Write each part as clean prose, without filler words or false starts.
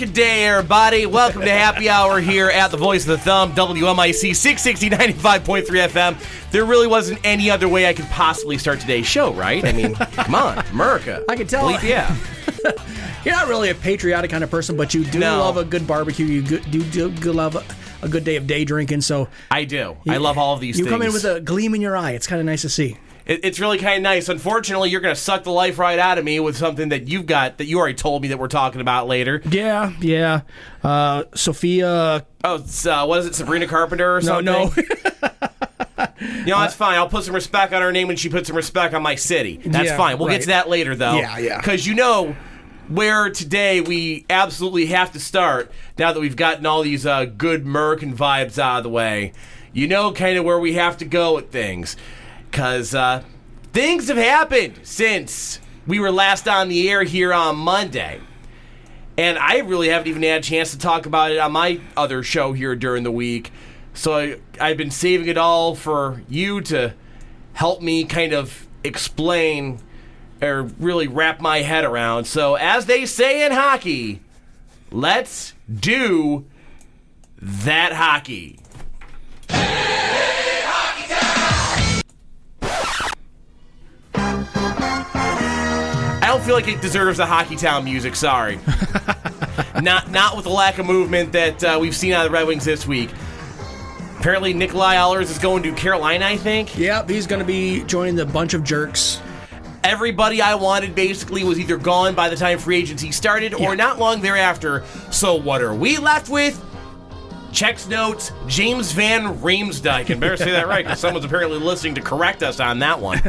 Good day, everybody. Welcome to Happy Hour here at the Voice of the Thumb, WMIC 660 95.3 FM. There really wasn't any other way I could possibly start today's show, right? I mean, come on, America. I can tell. Yeah. You're not really a patriotic kind of person, but you do love a good barbecue. You do love a good day of day drinking. So I do. I love all of these things. You come in with a gleam in your eye. It's kind of nice to see. It's really kind of nice. Unfortunately, you're going to suck the life right out of me with something that you've got that you already told me that we're talking about later. Yeah. Sophia. Oh, what is it, Sabrina Carpenter or something? No. That's fine. I'll put some respect on her name when she puts some respect on my city. That's fine. We'll get to that later, though. Yeah. Because where today we absolutely have to start, now that we've gotten all these good American vibes out of the way, kind of where we have to go with things. Because things have happened since we were last on the air here on Monday. And I really haven't even had a chance to talk about it on my other show here during the week. So I've been saving it all for you to help me kind of explain or really wrap my head around. So as they say in hockey, let's do that hockey. I don't feel like it deserves the Hockey Town music, sorry. Not with the lack of movement that we've seen out of the Red Wings this week. Apparently Nikolai Ehlers is going to Carolina, I think. Yeah, he's going to be joining the bunch of jerks. Everybody I wanted basically was either gone by the time free agency started or not long thereafter. So what are we left with? Checks notes, James Van Riemsdyk. And better say that right, because someone's apparently listening to correct us on that one.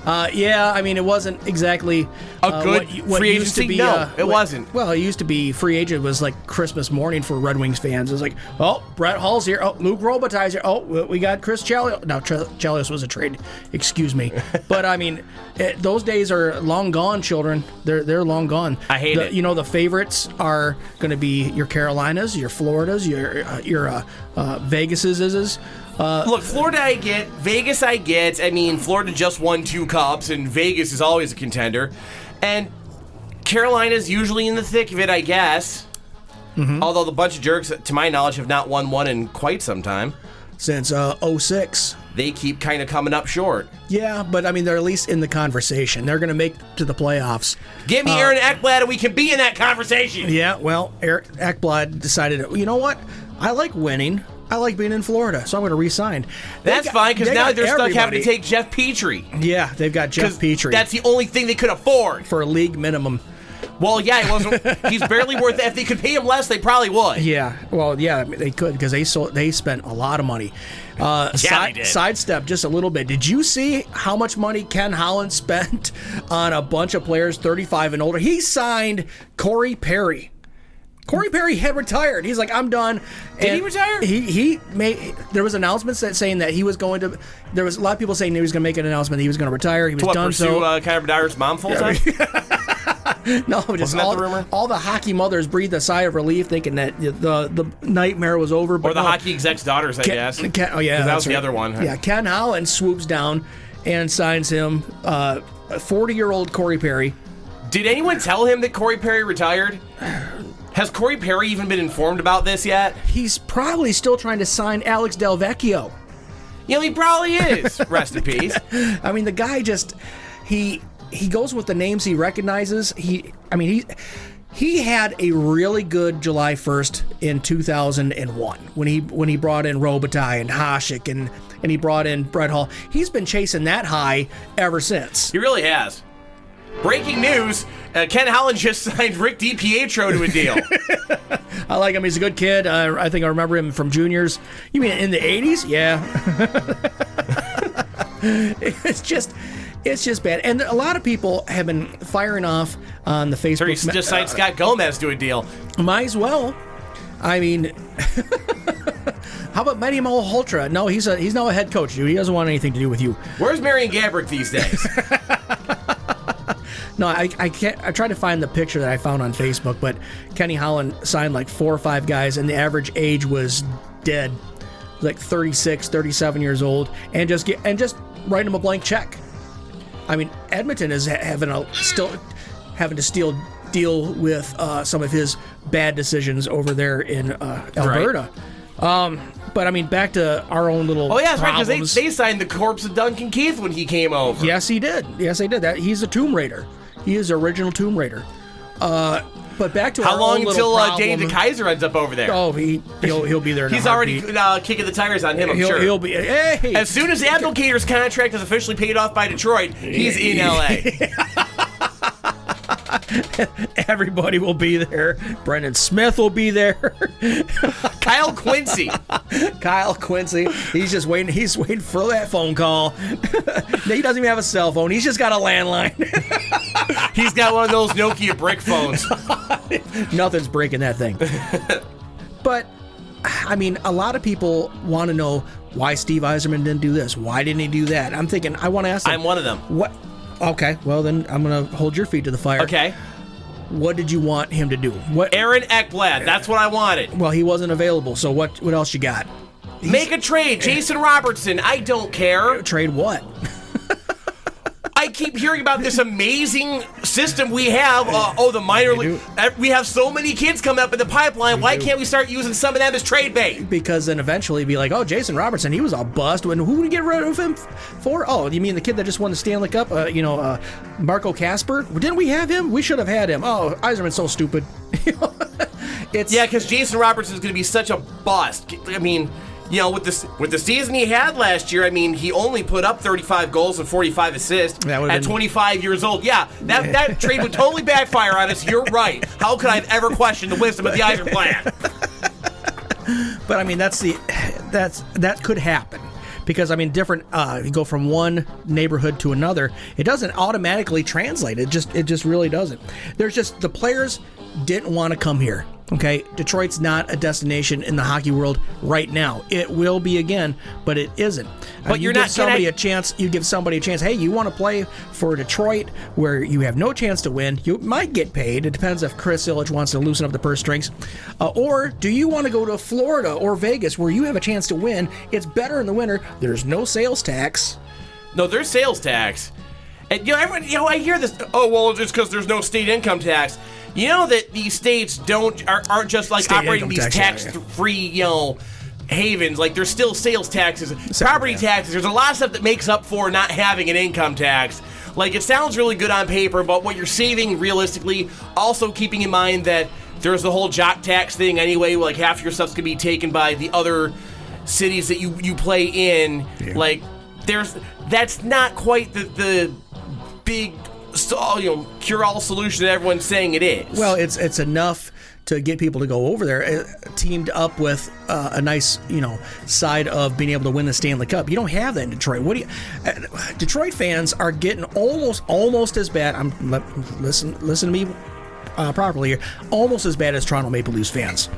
It wasn't exactly a good what free used agency. to be. It wasn't. Well, it used to be free agent. It was like Christmas morning for Red Wings fans. It was like, oh, Brett Hull's here. Oh, Luke Robitaille's here. Oh, we got Chris Chelios. No, Chelios was a trade. Excuse me. But I mean, those days are long gone, children. They're long gone. I hate it. The favorites are going to be your Carolinas, your Floridas, your Vegases. Look, Florida I get, Vegas I get. I mean, Florida just won 2 cups, and Vegas is always a contender. And Carolina's usually in the thick of it, I guess. Mm-hmm. Although the bunch of jerks, to my knowledge, have not won one in quite some time. Since 2006. They keep kind of coming up short. Yeah, but I mean, they're at least in the conversation. They're going to make to the playoffs. Give me Aaron Ekblad and we can be in that conversation. Yeah, well, Aaron Ekblad decided, you know what? I like winning. I like being in Florida, so I'm going to re-sign. That's fine, because now they're stuck having to take Jeff Petrie. Yeah, they've got Jeff Petrie. That's the only thing they could afford. For a league minimum. Well, yeah, it wasn't. He's barely worth it. If they could pay him less, they probably would. Yeah, well, yeah, they could, because they spent a lot of money. They did. Sidestep just a little bit. Did you see how much money Ken Holland spent on a bunch of players 35 and older? He signed Corey Perry. Corey Perry had retired. He's like, I'm done. Did he retire? He made. There was announcements saying that he was going to. There was a lot of people saying he was going to make an announcement that he was going to retire. He was done. Pursue Kyra Bedard's mom full time? No, just that the rumor? All the hockey mothers breathed a sigh of relief, thinking that the nitmare was over. But or the hockey exec's daughters, I guess. Oh yeah, because that was the other one. Yeah, Ken Holland swoops down and signs him. 40-year-old Corey Perry. Did anyone tell him that Corey Perry retired? Has Corey Perry even been informed about this yet? He's probably still trying to sign Alex Del Vecchio. He probably is. Rest in peace. I mean, the guy just he goes with the names he recognizes. He had a really good July 1st in 2001 when he brought in Robitaille and Hasek and he brought in Brett Hull. He's been chasing that high ever since. He really has. Breaking news, Ken Holland just signed Rick DiPietro to a deal. I like him. He's a good kid. I think I remember him from juniors. You mean in the 80s? Yeah. It's just bad. And a lot of people have been firing off on the Facebook. He just signed Scott Gomez to a deal. Might as well. I mean, how about Matty Malhotra? No, he's now a head coach, dude. He doesn't want anything to do with you. Where's Marian Gaborik these days? No, I can't. I tried to find the picture that I found on Facebook, but Kenny Holland signed like 4 or 5 guys, and the average age was dead, like 36, 37 years old, and just write them a blank check. I mean, Edmonton is having to steal deal with some of his bad decisions over there in Alberta. But I mean, back to our own little. Oh yeah, that's right. problems. Because they signed the corpse of Duncan Keith when he came over. Yes, he did. Yes, they did. That he's a Tomb Raider. He is the original Tomb Raider. But back to how our long own until little James Kaiser ends up over there? Oh, he'll be there. He's already kicking the tires on him. I'm sure he'll be. Hey, as soon as the Abdelkader's contract is officially paid off by Detroit, he's in LA. Everybody will be there. Brendan Smith will be there. Kyle Quincy. He's just waiting. He's waiting for that phone call. He doesn't even have a cell phone. He's just got a landline. He's got one of those Nokia brick phones. Nothing's breaking that thing. But I mean, a lot of people want to know why Steve Yzerman didn't do this. Why didn't he do that? I'm thinking, I want to ask them. I'm one of them. What? Okay, well then I'm going to hold your feet to the fire. Okay. What did you want him to do? What? Aaron Ekblad. That's what I wanted. Well, he wasn't available, so what else you got? Make a trade. Jason Robertson. I don't care. Trade what? I keep hearing about this amazing system we have. The minor league. We have so many kids coming up in the pipeline. Why can't we start using some of them as trade bait? Because then eventually it'd be like, oh, Jason Robertson, he was a bust. Who would we get rid of him for? Oh, you mean the kid that just won the Stanley Cup? Marco Casper? Didn't we have him? We should have had him. Oh, Yzerman's so stupid. Because Jason Robertson is going to be such a bust. I mean, with the season he had last year, I mean, he only put up 35 goals and 45 assists at 25 years old. Yeah, that trade would totally backfire on us. You're right. How could I have ever questioned the wisdom of the Yzer plan? But I mean, that could happen. Because I mean, you go from one neighborhood to another, it doesn't automatically translate. It just really doesn't. There's just the players didn't want to come here. Okay, Detroit's not a destination in the hockey world right now. It will be again, but it isn't. But you give somebody a chance. You give somebody a chance. Hey, you want to play for Detroit, where you have no chance to win? You might get paid. It depends if Chris Ilitch wants to loosen up the purse strings. Or do you want to go to Florida or Vegas, where you have a chance to win? It's better in the winter. There's no sales tax. No, there's sales tax. And I hear this. Oh well, it's because there's no state income tax. You know that these states aren't just like state operating these tax-free, havens. Like there's still sales taxes, property taxes. There's a lot of stuff that makes up for not having an income tax. Like it sounds really good on paper, but what you're saving realistically, also keeping in mind that there's the whole jock tax thing anyway. Like half your stuff's gonna be taken by the other cities that you play in. Yeah. Like that's not quite the big cure-all solution that everyone's saying it is. Well, it's enough to get people to go over there, teamed up with a nice, side of being able to win the Stanley Cup. You don't have that in Detroit. Detroit fans are getting almost as bad. Listen to me properly here. Almost as bad as Toronto Maple Leafs fans.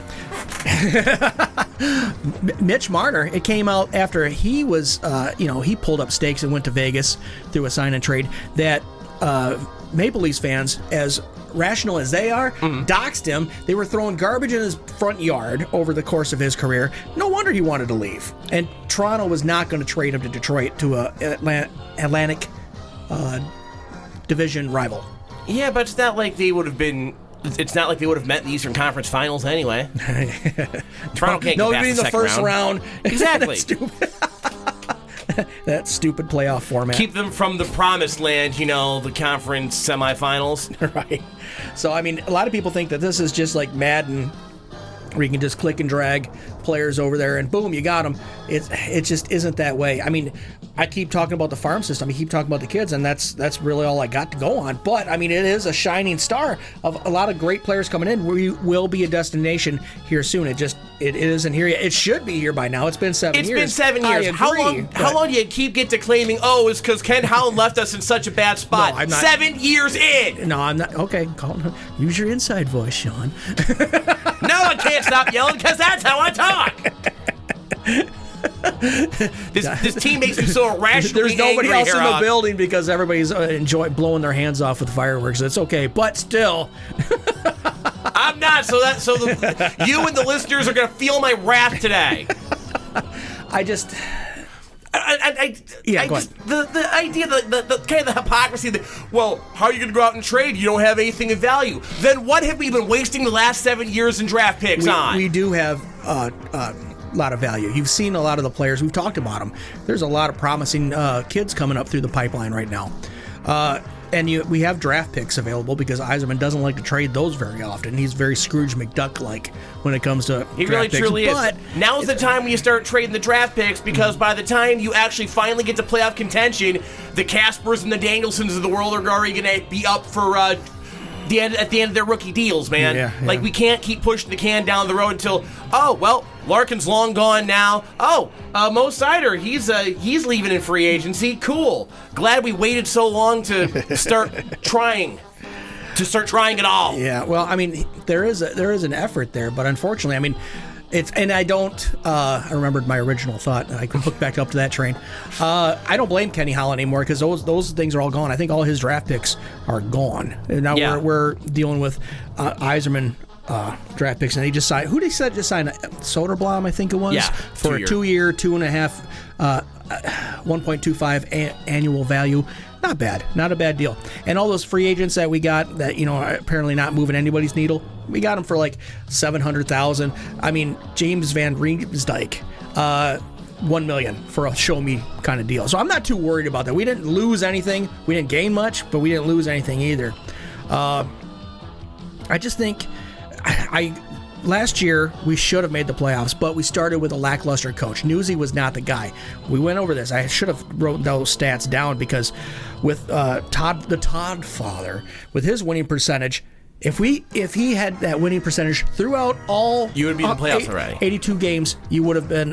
Mitch Marner, it came out after he was, he pulled up stakes and went to Vegas through a sign and trade that. Maple Leafs fans, as rational as they are, doxed him. They were throwing garbage in his front yard over the course of his career. No wonder he wanted to leave. And Toronto was not going to trade him to Detroit, to a Atlantic Division rival. Yeah, but it's not like they would have been. It's not like they would have met in the Eastern Conference Finals anyway. Toronto can't get past the first round. Exactly. That stupid playoff format. Keep them from the promised land, the conference semifinals. Right. So, I mean, a lot of people think that this is just like Madden, where you can just click and drag players over there and boom, you got them. It just isn't that way. I mean, I keep talking about the farm system. I keep talking about the kids, and that's really all I got to go on. But, I mean, it is a shining star of a lot of great players coming in. We will be a destination here soon. It isn't here yet. It should be here by now. It's been 7 years. It's been 7 years. How long do you keep claiming, it's because Ken Howland left us in such a bad spot? No, I'm not. 7 years in! No, I'm not. Okay, use your inside voice, Sean. No, I can't stop yelling because that's how I talk. This team makes me so irrationally There's nobody angry else in the building because everybody's blowing their hands off with fireworks. It's okay, but still. I'm not. So you and the listeners are going to feel my wrath today. Go ahead. The idea, the kind of the hypocrisy that, well, how are you going to go out and trade? You don't have anything of value. Then what have we been wasting the last 7 years in draft picks on? We do have a lot of value. You've seen a lot of the players. We've talked about them. There's a lot of promising kids coming up through the pipeline right now. And we have draft picks available because Yzerman doesn't like to trade those very often. He's very Scrooge McDuck-like when it comes to He draft really picks. truly But is. Now's the time when you start trading the draft picks, because by the time you actually finally get to playoff contention, the Caspers and the Danielsons of the world are already going to be up for at the end of their rookie deals, man. Yeah. Like, we can't keep pushing the can down the road until, oh, well, Larkin's long gone now. Oh, Mo Sider, he's leaving in free agency. Cool. Glad we waited so long to start trying. To start trying it all. Yeah, well, I mean, there is an effort there, but unfortunately, I mean, I remembered my original thought. I could hook back up to that train. I don't blame Kenny Howell anymore because those things are all gone. I think all his draft picks are gone. And now we're dealing with Yzerman draft picks, and he just signed. Who did he say just signed? Soderblom, I think it was. Yeah, for a 2-year, 2.5, 1.25 annual value. Not bad, not a bad deal. And all those free agents that we got that are apparently not moving anybody's needle, we got them for like $700,000. I mean, James Van Riemsdyk, $1 million for a show me kind of deal. So I'm not too worried about that. We didn't lose anything. We didn't gain much, but we didn't lose anything either. I just think last year we should have made the playoffs, but we started with a lackluster coach. Newsy was not the guy. We went over this. I should have wrote those stats down because with Todd father, with his winning percentage, if he had that winning percentage throughout all, you would be in the playoffs already. 82 games, you would have been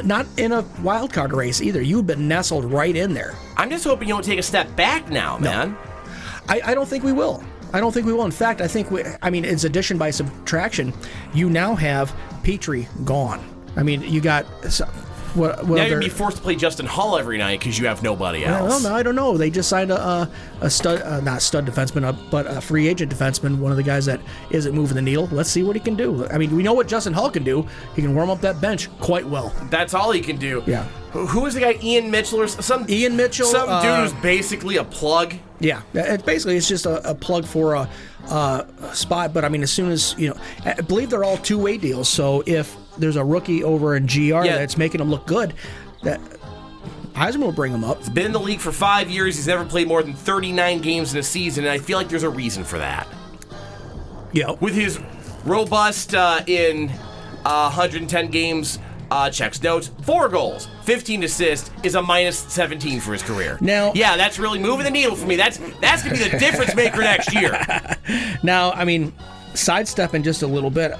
not in a wild card race either. You would have been nestled right in there. I'm just hoping you don't take a step back now, man. I don't think we will. I don't think we will. In fact, I think it's addition by subtraction. You now have Petrie gone. I mean, you got now you'd be forced to play Justin Hull every night because you have nobody else. No, I don't know. They just signed a stud, not stud defenseman, but a free agent defenseman. One of the guys that isn't moving the needle. Let's see what he can do. I mean, we know what Justin Hull can do. He can warm up that bench quite well. That's all he can do. Yeah. Who is the guy? Ian Mitchell or some? Ian Mitchell, some dude who's basically a plug. Yeah, it's just a plug for a spot. But I mean, as soon as I believe they're all two-way deals. So if there's a rookie over in GR that's making them look good, that Yzerman will bring him up. He's been in the league for 5 years. He's never played more than 39 games in a season, and I feel like there's a reason for that. Yeah, with his robust in 110 games. Checks notes, 4 goals, 15 assists, is a minus 17 for his career. Now, yeah, that's really moving the needle for me. That's gonna be the difference maker next year. Now, I mean, sidestepping just a little bit,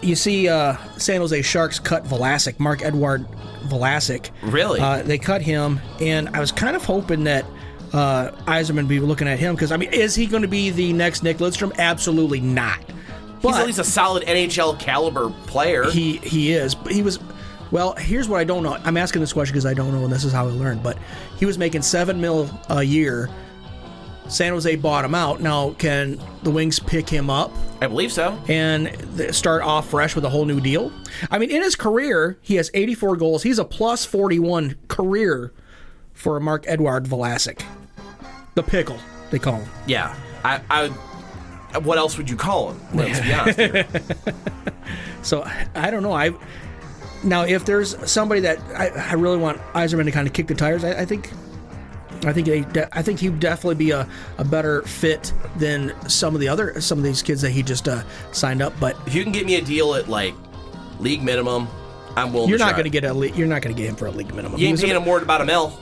you see San Jose Sharks cut Vlasic, Mark-Edouard Vlasic. Really? They cut him, and I was kind of hoping that Yzerman would be looking at him, because, I mean, is he going to be the next Nick Lidstrom? Absolutely not. He's at least a solid NHL caliber player. He is. He was. Well, here's what I don't know. I'm asking this question because I don't know, and this is how I learned. But he was making $7 million a year. San Jose bought him out. Now, can the Wings pick him up? I believe so. And start off fresh with a whole new deal? I mean, in his career, he has 84 goals. He's a plus 41 career for Mark-Edouard Vlasic. The pickle, they call him. Yeah. What else would you call him? Let's be honest here. So, I don't know. Now, if there's somebody that I really want Yzerman to kind of kick the tires, I think he'd definitely be a better fit than some of these kids that he just signed up. But if you can get me a deal at like league minimum, I'm willing. You're not going to get him for a league minimum. You ain't paying him more than about $1 million.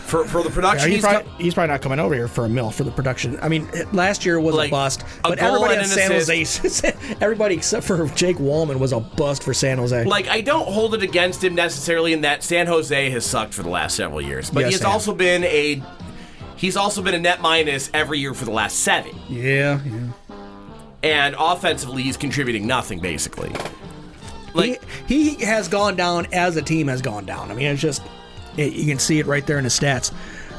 For the production, yeah, he's probably not coming over here for $1 million for the production. I mean, last year was a bust, but everybody at San Jose, everybody except for Jake Wallman was a bust for San Jose. Like, I don't hold it against him necessarily in that San Jose has sucked for the last several years, but he's also been a net minus every year for the last 7. Yeah. And offensively, he's contributing nothing basically. Like he has gone down as the team has gone down. I mean, it's just. You can see it right there in the stats.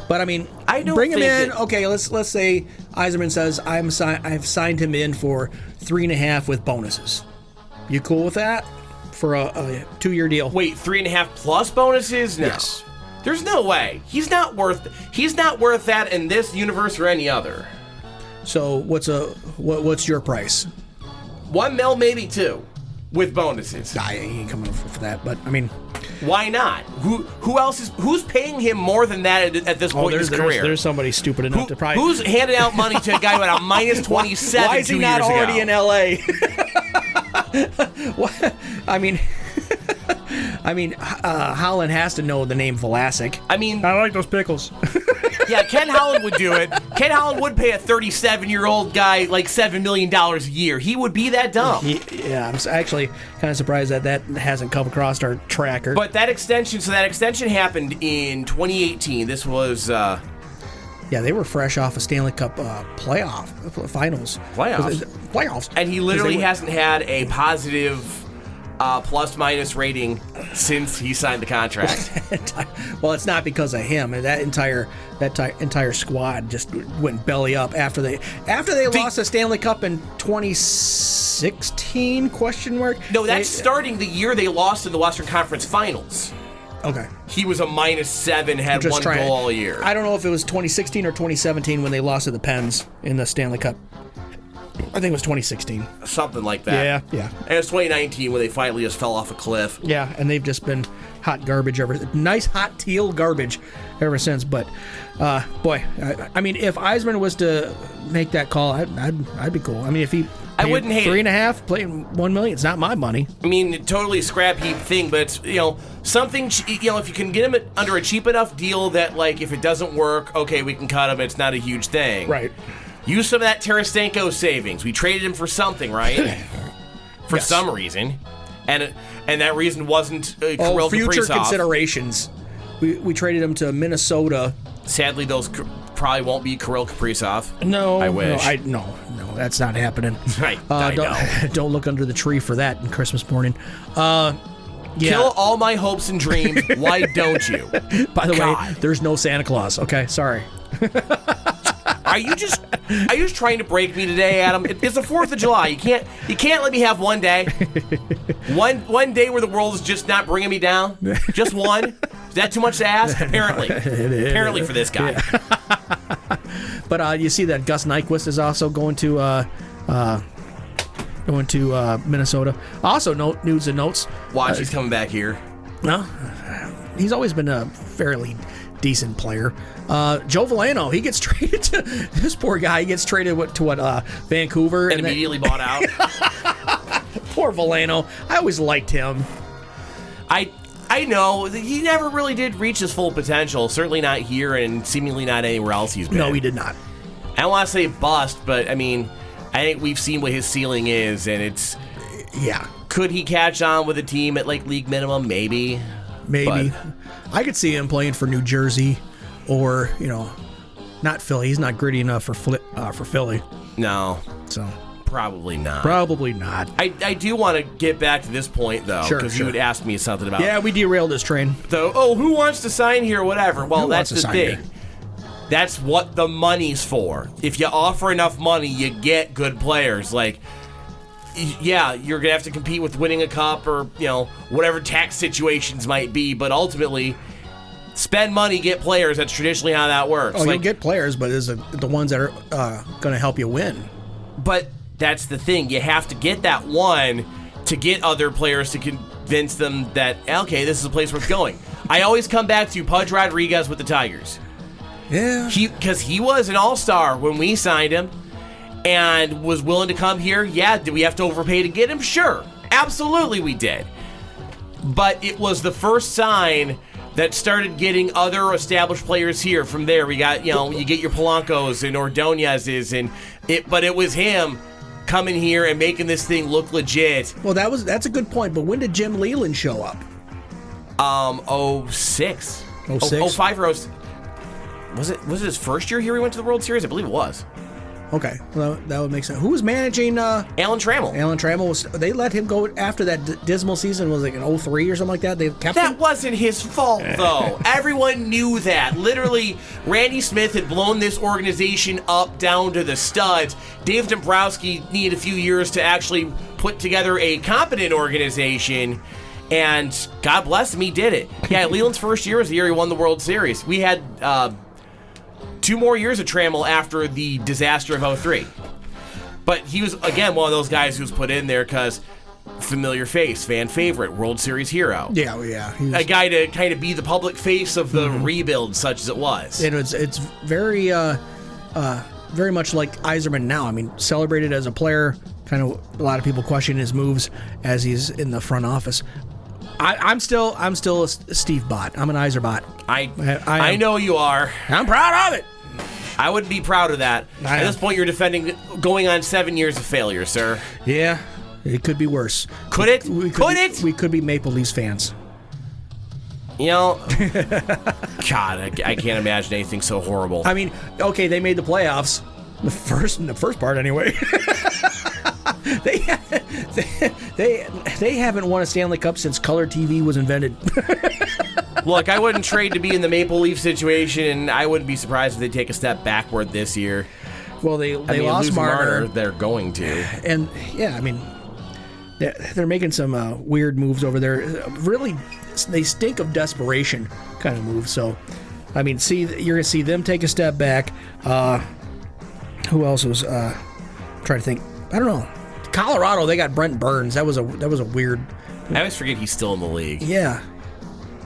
But, I mean, bring him in. Okay, let's say Yzerman says, I've signed him in for 3.5 with bonuses. You cool with that? for a 2-year deal. Wait, 3.5 plus bonuses? No. Yes. There's no way. He's not worth that in this universe or any other. So what's your price? $1 million, maybe 2, with bonuses. I ain't coming for that, but I mean, why not? Who's paying him more than that at this point in his career? There's somebody stupid enough to probably. Who's handing out money to a guy with a minus 27? Why is he not already in L.A.? What? I mean, Holland has to know the name Vlasic. I mean, I like those pickles. Yeah, Ken Holland would do it. Ken Holland would pay a 37-year-old guy like $7 million a year. He would be that dumb. I'm actually kind of surprised that hasn't come across our tracker. But that extension happened in 2018. This was... yeah, they were fresh off a Stanley Cup finals. Playoffs. And he literally hasn't had a positive plus-minus rating since he signed the contract. Well, it's not because of him. That entire squad just went belly up after they lost the Stanley Cup in 2016? No, that's starting the year they lost in the Western Conference Finals. Okay. He was a -7, had one goal all year. I don't know if it was 2016 or 2017 when they lost to the Pens in the Stanley Cup. I think it was 2016. Something like that. Yeah. And it's 2019 when they finally just fell off a cliff. Yeah, and they've just been hot garbage nice hot teal garbage ever since. But boy, I mean, if Eisman was to make that call, I'd be cool. I mean, if he I wouldn't hate 3.5 playing $1 million, it's not my money. I mean, totally scrap heap thing, but it's something. If you can get him under a cheap enough deal that like if it doesn't work, okay, we can cut him. It's not a huge thing. Right. Use some of that Tarasenko savings. We traded him for something, right? For some reason, and that reason wasn't Kirill future Kaprizov. considerations. We traded him to Minnesota. Sadly, those probably won't be Kirill Kaprizov. No, I wish. No, that's not happening. Right, I know. Don't look under the tree for that on Christmas morning. Kill all my hopes and dreams. Why don't you? By the way, there's no Santa Claus. Okay, sorry. Are you just trying to break me today, Adam? It's the 4th of July. You can't let me have one day. One day where the world is just not bringing me down. Just one. Is that too much to ask? Apparently. Apparently for this guy. Yeah. But you see that Gus Nyquist is also going to Minnesota. Also, news and notes. Watch, he's coming back here. No, he's always been a fairly decent player. Joe Veleno, he gets traded to this poor guy. He gets traded to Vancouver, and immediately bought out. Poor Veleno. I always liked him. I know he never really did reach his full potential. Certainly not here, and seemingly not anywhere else he's been. No, he did not. I don't want to say bust, but I mean, I think we've seen what his ceiling is, and it's Could he catch on with a team at like league minimum? Maybe. But I could see him playing for New Jersey, or not Philly. He's not gritty enough for Philly. No. So. Probably not. I do want to get back to this point, though, because you had asked me something about... Yeah, we derailed this train. Who wants to sign here, whatever. Well, that's the thing. That's what the money's for. If you offer enough money, you get good players. Like, yeah, you're going to have to compete with winning a cup or, whatever tax situations might be, but ultimately... Spend money, get players. That's traditionally how that works. Oh, you'll get players, but it's the ones that are going to help you win. But... That's the thing. You have to get that one to get other players to convince them that, okay, this is a place worth going. I always come back to Pudge Rodriguez with the Tigers. Yeah. Because he was an all-star when we signed him and was willing to come here. Yeah, did we have to overpay to get him? Sure. Absolutely we did. But it was the first sign that started getting other established players here. From there, we got, you get your Polancos and Ordonez's, but it was him coming here and making this thing look legit. Well, that's a good point, but when did Jim Leland show up? 06. 06? 05 or 06. Was it his first year here he went to the World Series? I believe it was. Okay, well, that would make sense. Who was managing? Alan Trammell. Alan Trammell they let him go after that dismal season. Was it in 03 or something like that? They kept him? That wasn't his fault, though. Everyone knew that. Literally, Randy Smith had blown this organization up down to the studs. Dave Dombrowski needed a few years to actually put together a competent organization, and God bless him, he did it. Yeah, Leland's first year was the year he won the World Series. We had 2 more years of Trammell after the disaster of 03. But he was, again, one of those guys who was put in there because familiar face, fan favorite, World Series hero. Yeah. A guy to kind of be the public face of the rebuild, such as it was. And it's very very much like Yzerman now. I mean, celebrated as a player. Kind of a lot of people question his moves as he's in the front office. I'm still a Steve bot. I'm an Yzer bot. I know you are. I'm proud of it. I wouldn't be proud of that. At this point, you're defending going on 7 years of failure, sir. Yeah, it could be worse. Could it? We could be Maple Leafs fans. You know, God, I can't imagine anything so horrible. I mean, okay, they made the playoffs. The first part, anyway. They haven't won a Stanley Cup since color TV was invented. Look, I wouldn't trade to be in the Maple Leaf situation, and I wouldn't be surprised if they take a step backward this year. Well, they lost Marner. They're going to. And, yeah, I mean, they're making some weird moves over there. Really, they stink of desperation kind of moves. So, I mean, you're going to see them take a step back. Who else was trying to think? I don't know. Colorado, they got Brent Burns. That was a weird. I always forget he's still in the league. Yeah,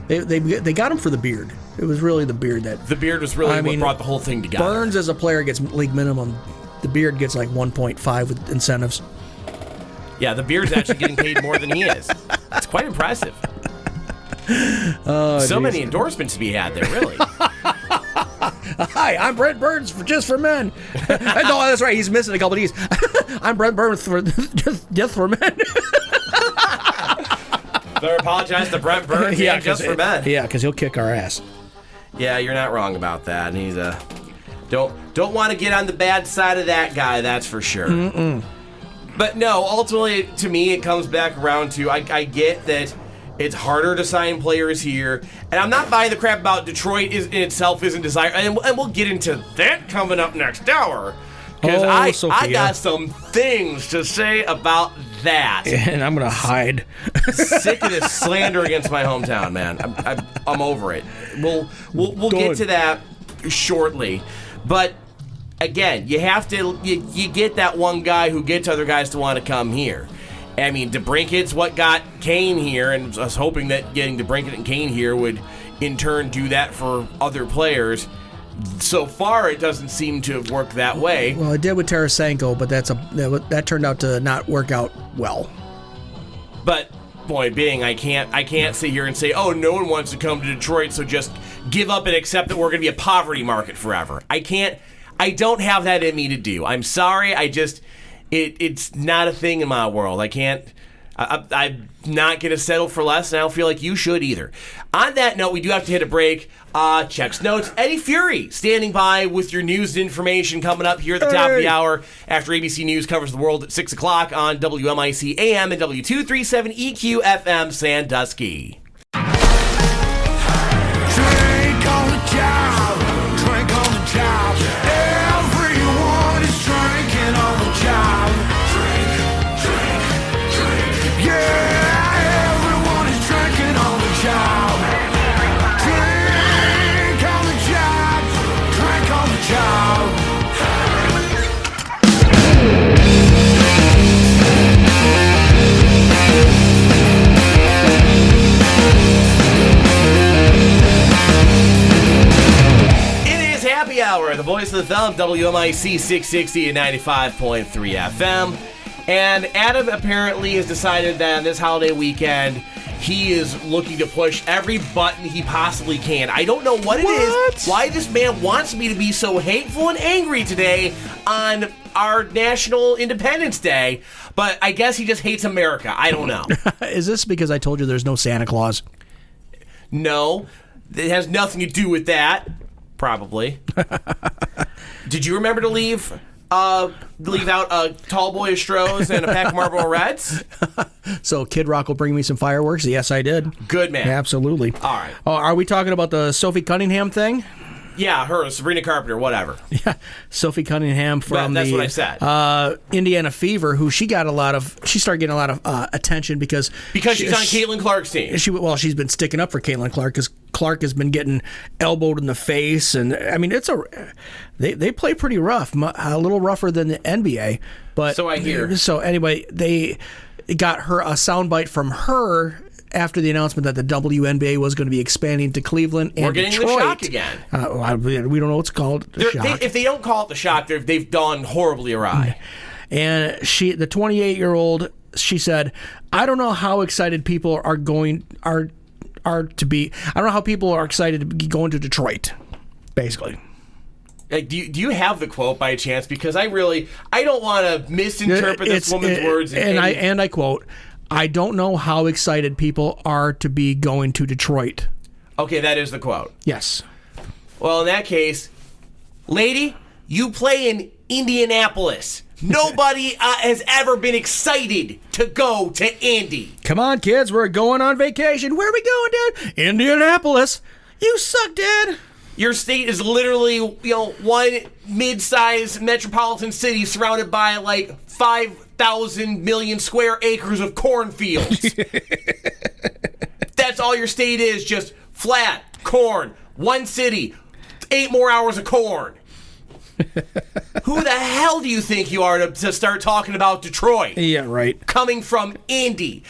they got him for the beard. It was really the beard that. The beard was really what brought the whole thing together. Burns as a player gets league minimum. The beard gets like 1.5 with incentives. Yeah, the beard's actually getting paid more than he is. It's quite impressive. So many endorsements to be had there, really. Hi, I'm Brent Burns just for men. No, that's right. He's missing a couple of these. I'm Brent Burns for just for men. Better apologize to Brent Burns. Yeah, just for men. Yeah, because he'll kick our ass. Yeah, you're not wrong about that. And he's don't want to get on the bad side of that guy. That's for sure. Mm-mm. But no, ultimately, to me, it comes back around to I get that. It's harder to sign players here, and I'm not buying the crap about Detroit in itself isn't desired, and we'll get into that coming up next hour, because I got some things to say about that. And I'm gonna hide. Sick of this slander against my hometown, man. I'm over it. We'll get to that shortly, but again, you have to you get that one guy who gets other guys to want to come here. I mean, DeBrinket's what got Kane here, and I was hoping that getting DeBrinket and Kane here would, in turn, do that for other players. So far, it doesn't seem to have worked that way. Well, it did with Tarasenko, but that turned out to not work out well. But point being, I can't sit here and say, oh, no one wants to come to Detroit, so just give up and accept that we're going to be a poverty market forever. I don't have that in me to do. I'm sorry. It's not a thing in my world. I'm not going to settle for less, and I don't feel like you should either. On that note, we do have to hit a break. Checks notes. Eddie Fury standing by with your news and information coming up here at the top of the hour after ABC News covers the world at 6 o'clock on WMIC AM and W237 EQ FM Sandusky. Drink on the job. Drink on the job. Everyone is drinking on the job. Yeah, everyone is drinking on the job. Drink on the job. Drink on the job. It is Happy Hour, the voice of the thumb, WMIC 660 and 95.3 FM. And Adam apparently has decided that on this holiday weekend, he is looking to push every button he possibly can. I don't know what it is, why this man wants me to be so hateful and angry today on our National Independence Day, but I guess he just hates America. I don't know. Is this because I told you there's no Santa Claus? No, it has nothing to do with that. Probably. Did you remember to leave out a tall boy of Strohs and a pack of Marlboro Reds? So Kid Rock will bring me some fireworks? Yes, I did. Good man. Absolutely. All right. Oh, are we talking about the Sophie Cunningham thing? Yeah, her, Sabrina Carpenter, whatever. Yeah, Sophie Cunningham from that's what I said. Indiana Fever, who she started getting a lot of attention because she's on Caitlin Clark's team. She's been sticking up for Caitlin Clark because Clark has been getting elbowed in the face, and I mean they play pretty rough, a little rougher than the NBA. But so I hear. So anyway, they got her a soundbite from her after the announcement that the WNBA was going to be expanding to Cleveland and We're getting Detroit. the shock again. We don't know what's called the shock. If they don't call it the shock, they've gone horribly awry. And the 28-year-old, she said, "I don't know how excited people are to be. I don't know how people are excited to be going to Detroit." Basically. Like, do you have the quote by chance? Because I don't want to misinterpret this woman's words. And I quote, "I don't know how excited people are to be going to Detroit." Okay, that is the quote. Yes. Well, in that case, lady, you play in Indianapolis. Nobody has ever been excited to go to Indy. Come on, kids, we're going on vacation. Where are we going, Dad? Indianapolis. You suck, Dad. Your state is literally, one mid-sized metropolitan city surrounded by like 5,000 million square acres of cornfields. That's all your state is, just flat corn. One city, 8 more hours of corn. Who the hell do you think you are to start talking about Detroit? Yeah, right. Coming from Indy,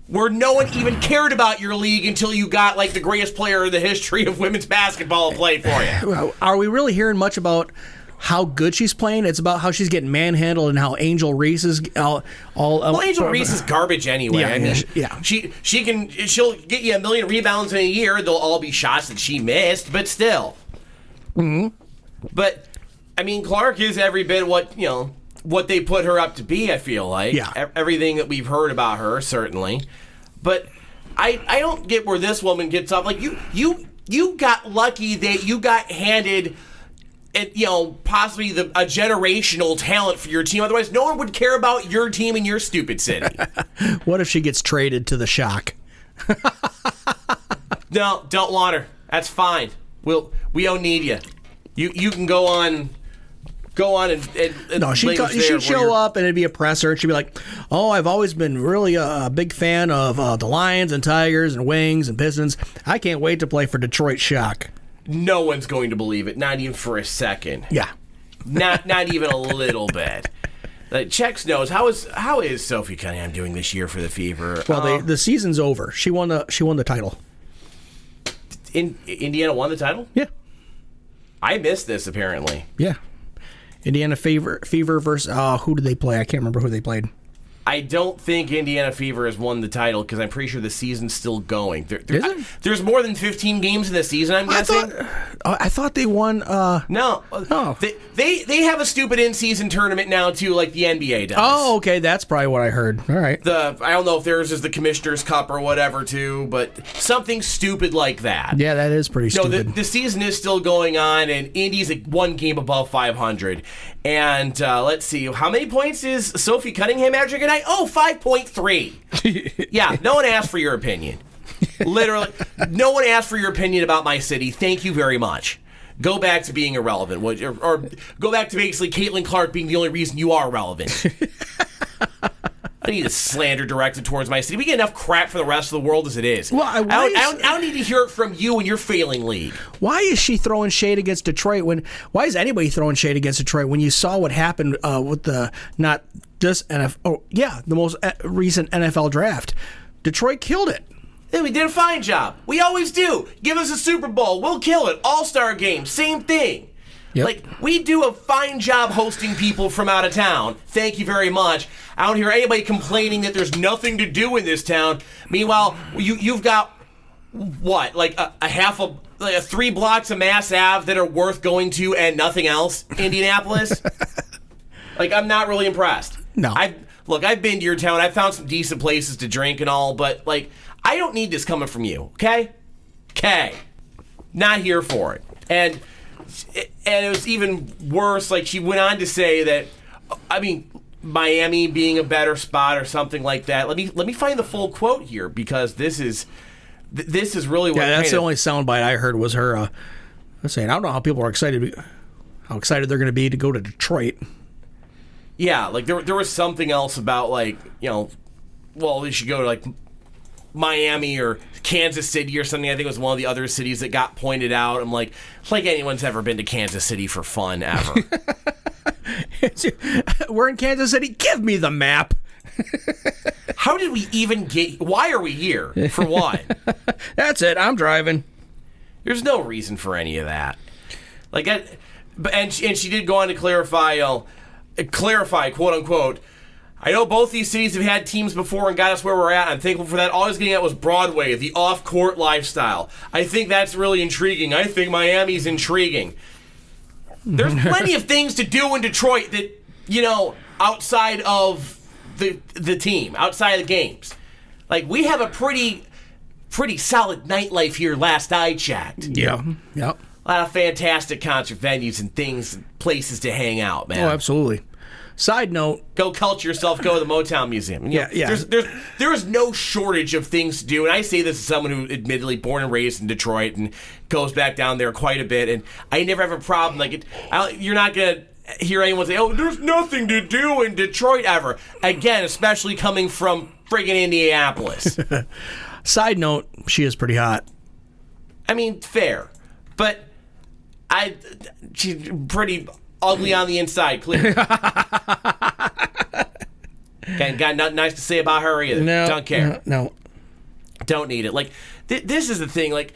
where no one even cared about your league until you got like the greatest player in the history of women's basketball to play for you. Are we really hearing much about how good she's playing? It's about how she's getting manhandled and how Angel Reese is all. Well, Angel Reese is garbage anyway. Yeah, I mean, yeah. she'll get you 1 million rebounds in a year. They'll all be shots that she missed, but still. Mm-hmm. But I mean, Clark is every bit what they put her up to be, I feel like. Yeah. Everything that we've heard about her, certainly. But I don't get where this woman gets off. Like, you got lucky that you got handed, possibly a generational talent for your team. Otherwise, no one would care about your team in your stupid city. What if she gets traded to the Shock? No, don't want her. That's fine. We don't need you. You can go on and no, she'd show up and it'd be a presser and she'd be like, "Oh, I've always been really a big fan of the Lions and Tigers and Wings and Pistons. I can't wait to play for Detroit Shock." No one's going to believe it, not even for a second. Yeah. Not even a little bit. Chex knows. How is Sophie Cunningham doing this year for the Fever? Well, the season's over. She won the title. Indiana won the title? Yeah. I missed this, apparently. Yeah. Indiana Fever versus who did they play? I can't remember who they played. I don't think Indiana Fever has won the title because I'm pretty sure the season's still going. There's more than 15 games in the season, I'm guessing. I thought they won. No. Oh. They have a stupid in-season tournament now, too, like the NBA does. Oh, okay. That's probably what I heard. All right. I don't know if theirs is the Commissioner's Cup or whatever, too, but something stupid like that. Yeah, that is pretty stupid. No, the season is still going on, and Indy's one game above 500. And let's see, how many points is Sophie Cunningham averaging a night? Oh, 5.3. Yeah, no one asked for your opinion. Literally, no one asked for your opinion about my city. Thank you very much. Go back to being irrelevant, or go back to basically Caitlin Clark being the only reason you are relevant. I need a slander directed towards my city. We get enough crap for the rest of the world as it is. Well, I don't need to hear it from you and your failing league. Why is she throwing shade against Detroit? Why is anybody throwing shade against Detroit when you saw what happened with the most recent NFL draft? Detroit killed it. Yeah, we did a fine job. We always do. Give us a Super Bowl. We'll kill it. All-Star game. Same thing. Yep. We do a fine job hosting people from out of town. Thank you very much. I don't hear anybody complaining that there's nothing to do in this town. Meanwhile, you've got, what, like a 3 blocks of Mass Ave that are worth going to and nothing else? Indianapolis? I'm not really impressed. No. I've been to your town. I've found some decent places to drink and all, but, I don't need this coming from you, okay? Okay. Not here for it. And it was even worse. She went on to say that, Miami being a better spot or something like that. Let me find the full quote here because this is really what. Yeah, that's the only soundbite I heard was her I'm saying I don't know how people are excited. How excited they're going to be to go to Detroit. Yeah, like there was something else about like, well, they should go to like Miami or Kansas City or something. I think it was one of the other cities that got pointed out. I'm like anyone's ever been to Kansas City for fun ever. We're in Kansas City. Give me the map. How did we even why are we here, for one? That's it. I'm driving. There's no reason for any of that. Like, and she did go on to clarify, quote unquote, I know both these cities have had teams before and got us where we're at. I'm thankful for that. All I was getting at was Broadway, the off-court lifestyle. I think that's really intriguing. I think Miami's intriguing. There's plenty of things to do in Detroit that, outside of the team, outside of the games. Like, we have a pretty solid nightlife here last I checked. Yeah. Yep. A lot of fantastic concert venues and things, places to hang out, man. Oh, absolutely. Side note. Go culture yourself, go to the Motown Museum. Yeah. There is no shortage of things to do, and I say this as someone who admittedly born and raised in Detroit and goes back down there quite a bit, and I never have a problem. Like, you're not going to hear anyone say, oh, there's nothing to do in Detroit ever. Again, especially coming from friggin' Indianapolis. Side note, she is pretty hot. I mean, fair. But she's pretty ugly on the inside, clearly. Got nothing nice to say about her either. No, don't care. No. Don't need it. Like, this is the thing. Like,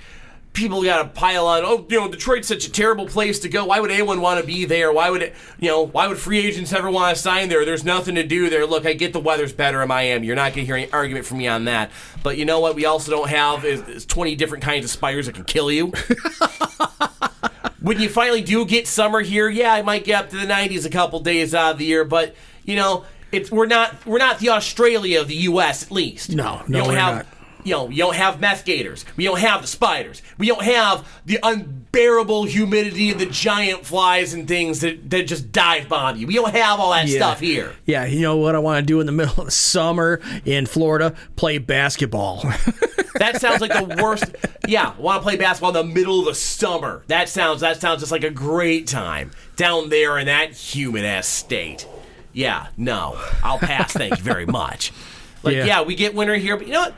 people got to pile on, Detroit's such a terrible place to go. Why would anyone want to be there? Why would free agents ever want to sign there? There's nothing to do there. Look, I get the weather's better in Miami. You're not going to hear any argument from me on that. But you know what we also don't have is 20 different kinds of spiders that can kill you. When you finally do get summer here, yeah, I might get up to the 90s a couple days out of the year, but, we're not the Australia of the U.S., at least. No, we're not. You don't have meth gators. We don't have the spiders. We don't have the unbearable humidity and the giant flies and things that just dive bomb you. We don't have all that stuff here. Yeah, you know what I want to do in the middle of the summer in Florida? Play basketball. That sounds like the worst. Yeah, want to play basketball in the middle of the summer. That sounds just like a great time down there in that humid-ass state. Yeah, no, I'll pass. Thank you very much. Yeah, we get winter here, but you know what?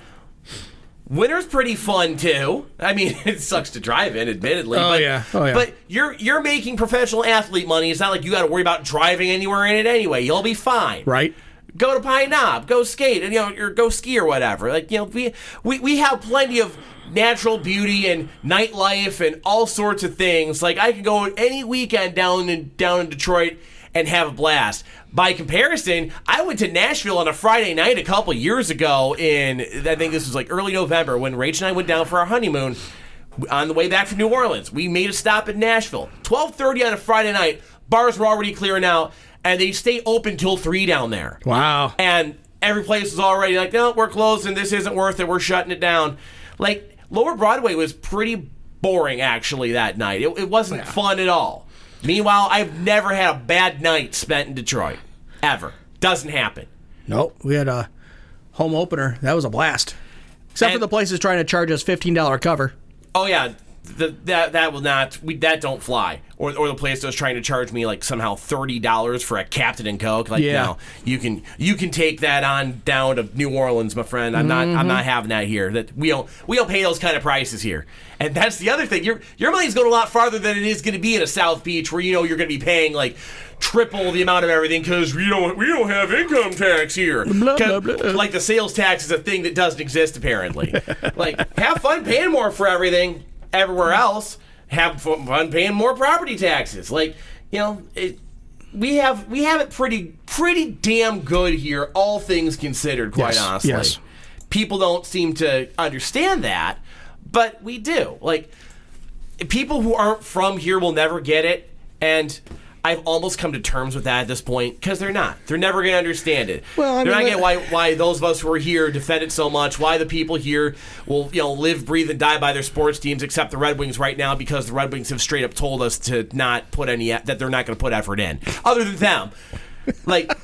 Winter's pretty fun too. I mean, it sucks to drive in, admittedly. Oh yeah. But you're making professional athlete money. It's not like you got to worry about driving anywhere in it anyway. You'll be fine. Right. Go to Pine Knob, go skate, and or go ski or whatever. Like we have plenty of natural beauty and nightlife and all sorts of things. Like I could go any weekend down in Detroit and have a blast. By comparison, I went to Nashville on a Friday night a couple years ago I think this was like early November when Rach and I went down for our honeymoon on the way back from New Orleans. We made a stop in Nashville. 12:30 on a Friday night, bars were already clearing out, and they stay open till 3 down there. Wow. And every place was already like, no, we're closed and this isn't worth it. We're shutting it down. Like, Lower Broadway was pretty boring, actually, that night. It wasn't fun at all. Meanwhile, I've never had a bad night spent in Detroit. Ever. Doesn't happen. Nope. We had a home opener. That was a blast. Except for the places trying to charge us $15 cover. Oh, yeah. That will not. That don't fly. Or the place that was trying to charge me like somehow $30 for a Captain and Coke. Like, no, you can take that on down to New Orleans, my friend. I'm not having that here. That we don't pay those kind of prices here. And that's the other thing. Your money's going a lot farther than it is going to be in a South Beach where you're going to be paying like triple the amount of everything because we don't have income tax here. Blah, blah, blah. Like the sales tax is a thing that doesn't exist apparently. Like have fun paying more for everything. Everywhere else, have fun paying more property taxes. Like, we have it pretty damn good here, all things considered, quite honestly. Yes. People don't seem to understand that, but we do. Like, people who aren't from here will never get it, and I've almost come to terms with that at this point because they're not. They're never going to understand it. Well, they're not going to get why those of us who are here defend it so much. Why the people here will live, breathe, and die by their sports teams, except the Red Wings right now because the Red Wings have straight up told us to not put that they're not going to put effort in. Other than them, like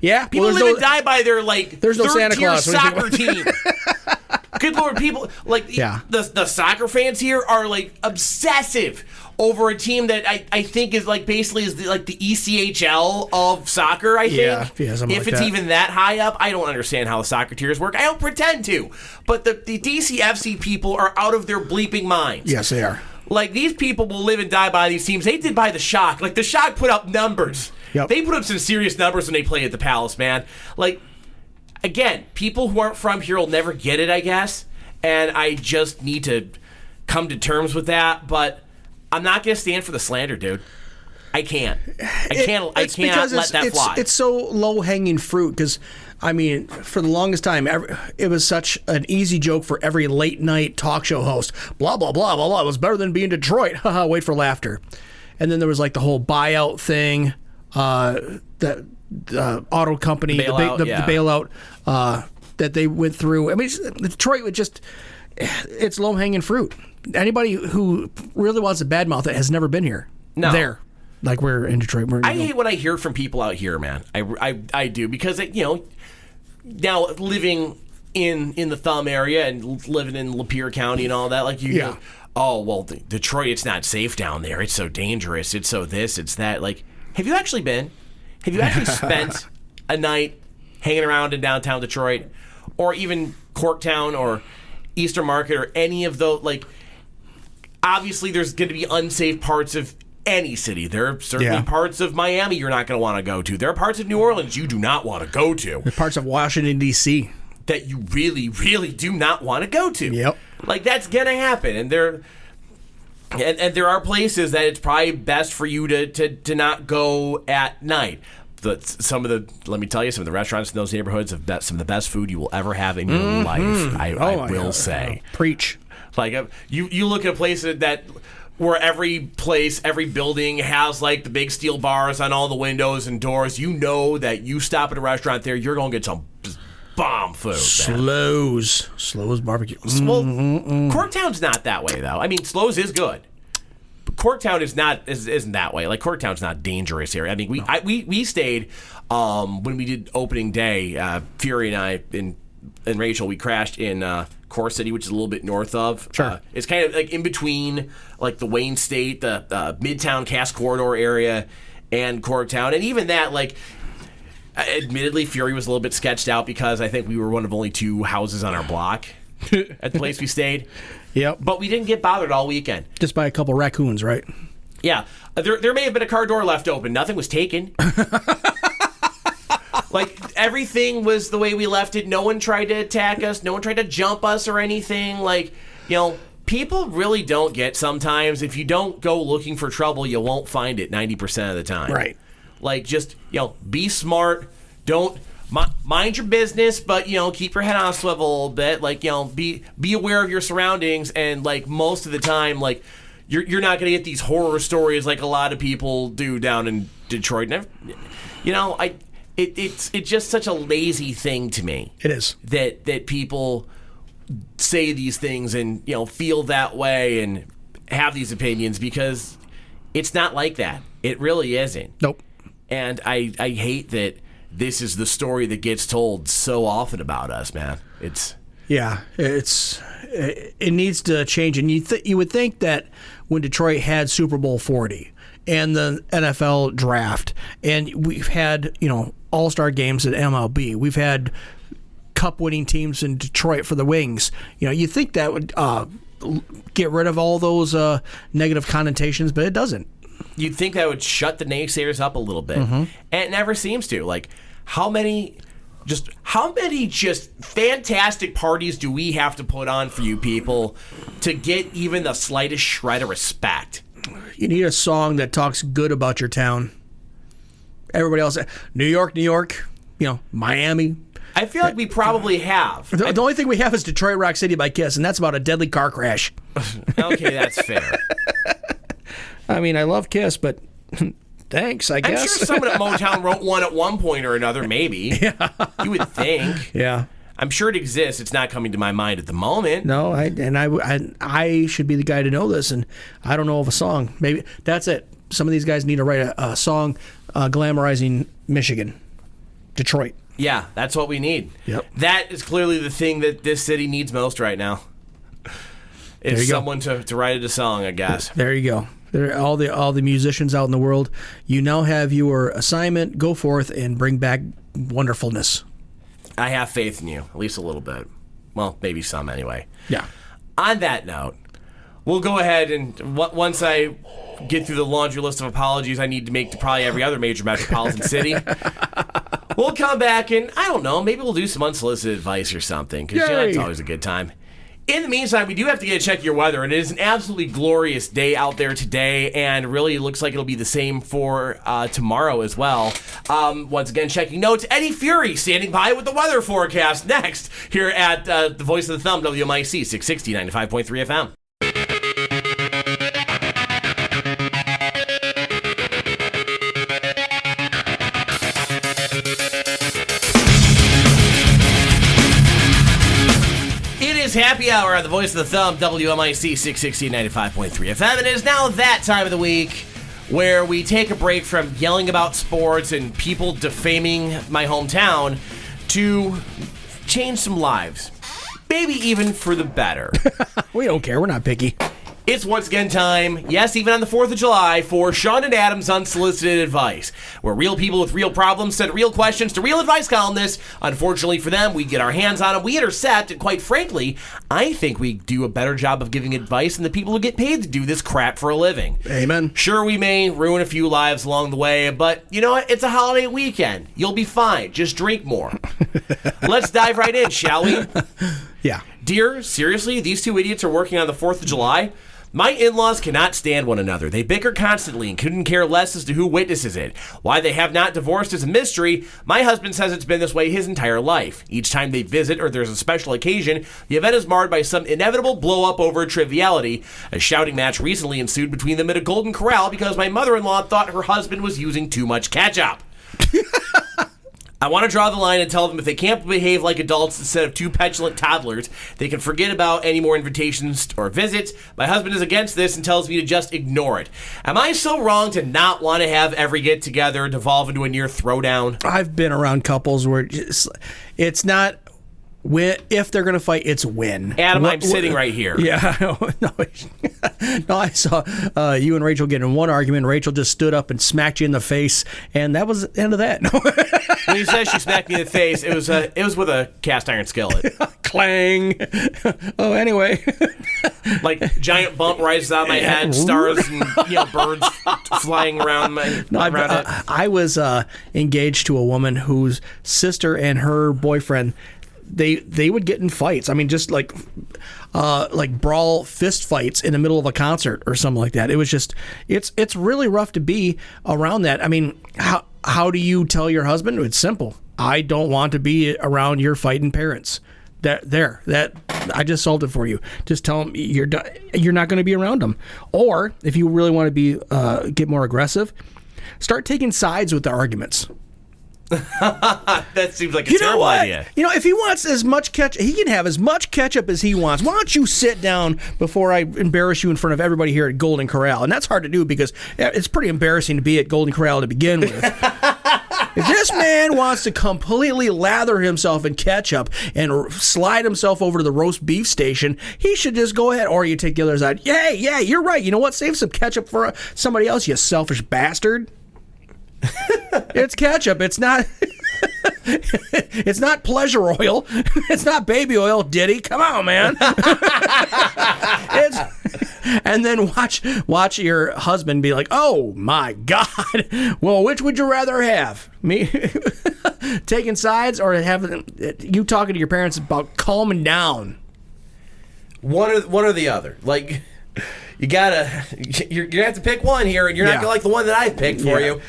yeah, people live and die by their there's no Santa third-tier Claus soccer team. Good Lord, people like the soccer fans here are like obsessive over a team that I think is like basically is like the ECHL of soccer. I think if it's even that high up, I don't understand how the soccer tiers work. I don't pretend to, but the DCFC people are out of their bleeping minds. Yes, they are. Like, these people will live and die by these teams. They did by the Shock. Like, the Shock put up numbers. Yep. They put up some serious numbers when they play at the Palace, man. Like, again, people who aren't from here will never get it, I guess. And I just need to come to terms with that. But I'm not going to stand for the slander, dude. I can't. I can't let that fly. It's so low-hanging fruit because, I mean, for the longest time, it was such an easy joke for every late-night talk show host. Blah, blah, blah, blah, blah. It was better than being Detroit. Haha, wait for laughter. And then there was like the whole buyout thing, the auto company, the bailout that they went through. I mean, Detroit would just, it's low-hanging fruit. Anybody who really wants to badmouth it has never been here. No. There. Like we're in Detroit. I hate when I hear from people out here, man. I do because now living in the Thumb area and living in Lapeer County and all that, like oh well, Detroit, it's not safe down there. It's so dangerous. It's so this. It's that. Like, have you actually been? Have you actually spent a night hanging around in downtown Detroit, or even Corktown or Eastern Market or any of those? Like, obviously, there's going to be unsafe parts of any city. There are certainly parts of Miami you're not going to want to go to. There are parts of New Orleans you do not want to go to. There are parts of Washington, D.C. that you really, really do not want to go to. Yep. Like, that's going to happen. And there are places that it's probably best for you to not go at night. Let me tell you, some of the restaurants in those neighborhoods have some of the best food you will ever have in your life. I will say. Preach. Like, you look at a place where every building has like the big steel bars on all the windows and doors. You know that you stop at a restaurant there, you're going to get some bomb food. Slows barbecue. Well, Corktown's not that way though. I mean, Slows is good, but Corktown isn't that way. Like, Corktown's not dangerous here. I mean, we stayed when we did opening day. Fury and I and Rachel, we crashed in Core City, which is a little bit north of. Sure. It's kind of like in between, like the Wayne State, the Midtown Cass Corridor area, and Corktown. And even that, like, admittedly, Fury was a little bit sketched out because I think we were one of only 2 houses on our block at the place we stayed. Yep. But we didn't get bothered all weekend. Just by a couple raccoons, right? Yeah. There may have been a car door left open. Nothing was taken. Like, everything was the way we left it. No one tried to attack us. No one tried to jump us or anything. Like, people really don't get sometimes. If you don't go looking for trouble, you won't find it 90% of the time. Right. Like, just, be smart. Don't mind your business, but, keep your head on a swivel a little bit. Like, be aware of your surroundings. And, like, most of the time, like, you're not going to get these horror stories like a lot of people do down in Detroit. And, It's just such a lazy thing to me. It is. That people say these things and, feel that way and have these opinions, because it's not like that. It really isn't. Nope. And I hate that this is the story that gets told so often about us, man. It needs to change. And you would think that when Detroit had Super Bowl 40 and the NFL draft, and we've had, all-star games at MLB. We've had cup-winning teams in Detroit for the Wings. You think that would get rid of all those negative connotations, but it doesn't. You'd think that would shut the naysayers up a little bit, and it never seems to. Like, how many just fantastic parties do we have to put on for you people to get even the slightest shred of respect? You need a song that talks good about your town. Everybody else, New York, Miami. I feel like we probably have. The only thing we have is Detroit Rock City by Kiss, and that's about a deadly car crash. Okay, that's fair. I mean, I love Kiss, but thanks, I guess. I'm sure someone at Motown wrote one at one point or another, maybe. Yeah. You would think. Yeah. I'm sure it exists. It's not coming to my mind at the moment. No, I should be the guy to know this, and I don't know of a song. Maybe that's it. Some of these guys need to write a song glamorizing Michigan, Detroit. Yeah, that's what we need. Yep. That is clearly the thing that this city needs most right now. Is someone to write it a song, I guess. There you go. All the musicians out in the world, you now have your assignment. Go forth and bring back wonderfulness. I have faith in you, at least a little bit. Well, maybe some anyway. Yeah. On that note, we'll go ahead and once I get through the laundry list of apologies I need to make to probably every other major metropolitan city, we'll come back and, I don't know, maybe we'll do some unsolicited advice or something, because that's always a good time. In the meantime, we do have to get a check of your weather, and it is an absolutely glorious day out there today, and really looks like it'll be the same for tomorrow as well. Once again, checking notes, Eddie Fury standing by with the weather forecast next here at the Voice of the Thumb, WMIC 660, 95.3 FM. Happy hour on the Voice of the Thumb, WMIC 660 95.3 FM. It is now that time of the week where we take a break from yelling about sports and people defaming my hometown to change some lives. Maybe even for the better. We don't care. We're not picky. It's once again time, yes, even on the 4th of July, for Sean and Adam's Unsolicited Advice, where real people with real problems send real questions to real advice columnists. Unfortunately for them, we get our hands on them, we intercept, and quite frankly, I think we do a better job of giving advice than the people who get paid to do this crap for a living. Amen. Sure, we may ruin a few lives along the way, but you know what? It's a holiday weekend. You'll be fine. Just drink more. Let's dive right in, shall we? Yeah. Dear, seriously, these two idiots are working on the 4th of July? My in-laws cannot stand one another. They bicker constantly and couldn't care less as to who witnesses it. Why they have not divorced is a mystery. My husband says it's been this way his entire life. Each time they visit or there's a special occasion, the event is marred by some inevitable blow-up over a triviality. A shouting match recently ensued between them at a Golden Corral because my mother-in-law thought her husband was using too much ketchup. I want to draw the line and tell them if they can't behave like adults instead of two petulant toddlers, they can forget about any more invitations or visits. My husband is against this and tells me to just ignore it. Am I so wrong to not want to have every get-together devolve into a near throwdown? I've been around couples where it's not if they're going to fight, it's when. Adam, I'm sitting right here. Yeah. No, I saw you and Rachel get in one argument. Rachel just stood up and smacked you in the face, and that was the end of that. When you said she smacked me in the face, it was with a cast iron skillet. Clang. Oh, anyway. Like giant bump rises out of my head, stars and birds flying around my around it. I was engaged to a woman whose sister and her boyfriend, they would get in fights. I mean, just like brawl fist fights in the middle of a concert or something like that. It was just it's really rough to be around that. I mean, how do you tell your husband? It's simple. I don't want to be around your fighting parents. That I just solved it for you. Just tell them you're not going to be around them. Or if you really want to be get more aggressive, start taking sides with the arguments. That seems like a terrible idea. If he wants as much ketchup, he can have as much ketchup as he wants. Why don't you sit down before I embarrass you in front of everybody here at Golden Corral? And that's hard to do because it's pretty embarrassing to be at Golden Corral to begin with. If this man wants to completely lather himself in ketchup and slide himself over to the roast beef station, he should just go ahead. Or you take the other side. Yeah, you're right. You know what? Save some ketchup for somebody else, you selfish bastard. It's ketchup. It's not. It's not pleasure oil. It's not baby oil, Diddy. Come on, man. And then watch your husband be like, "Oh my God! Well, which would you rather have? Me taking sides, or having you talking to your parents about calming down?" One or the other. Like you're gonna have to pick one here, and you're not gonna like the one that I've picked for you.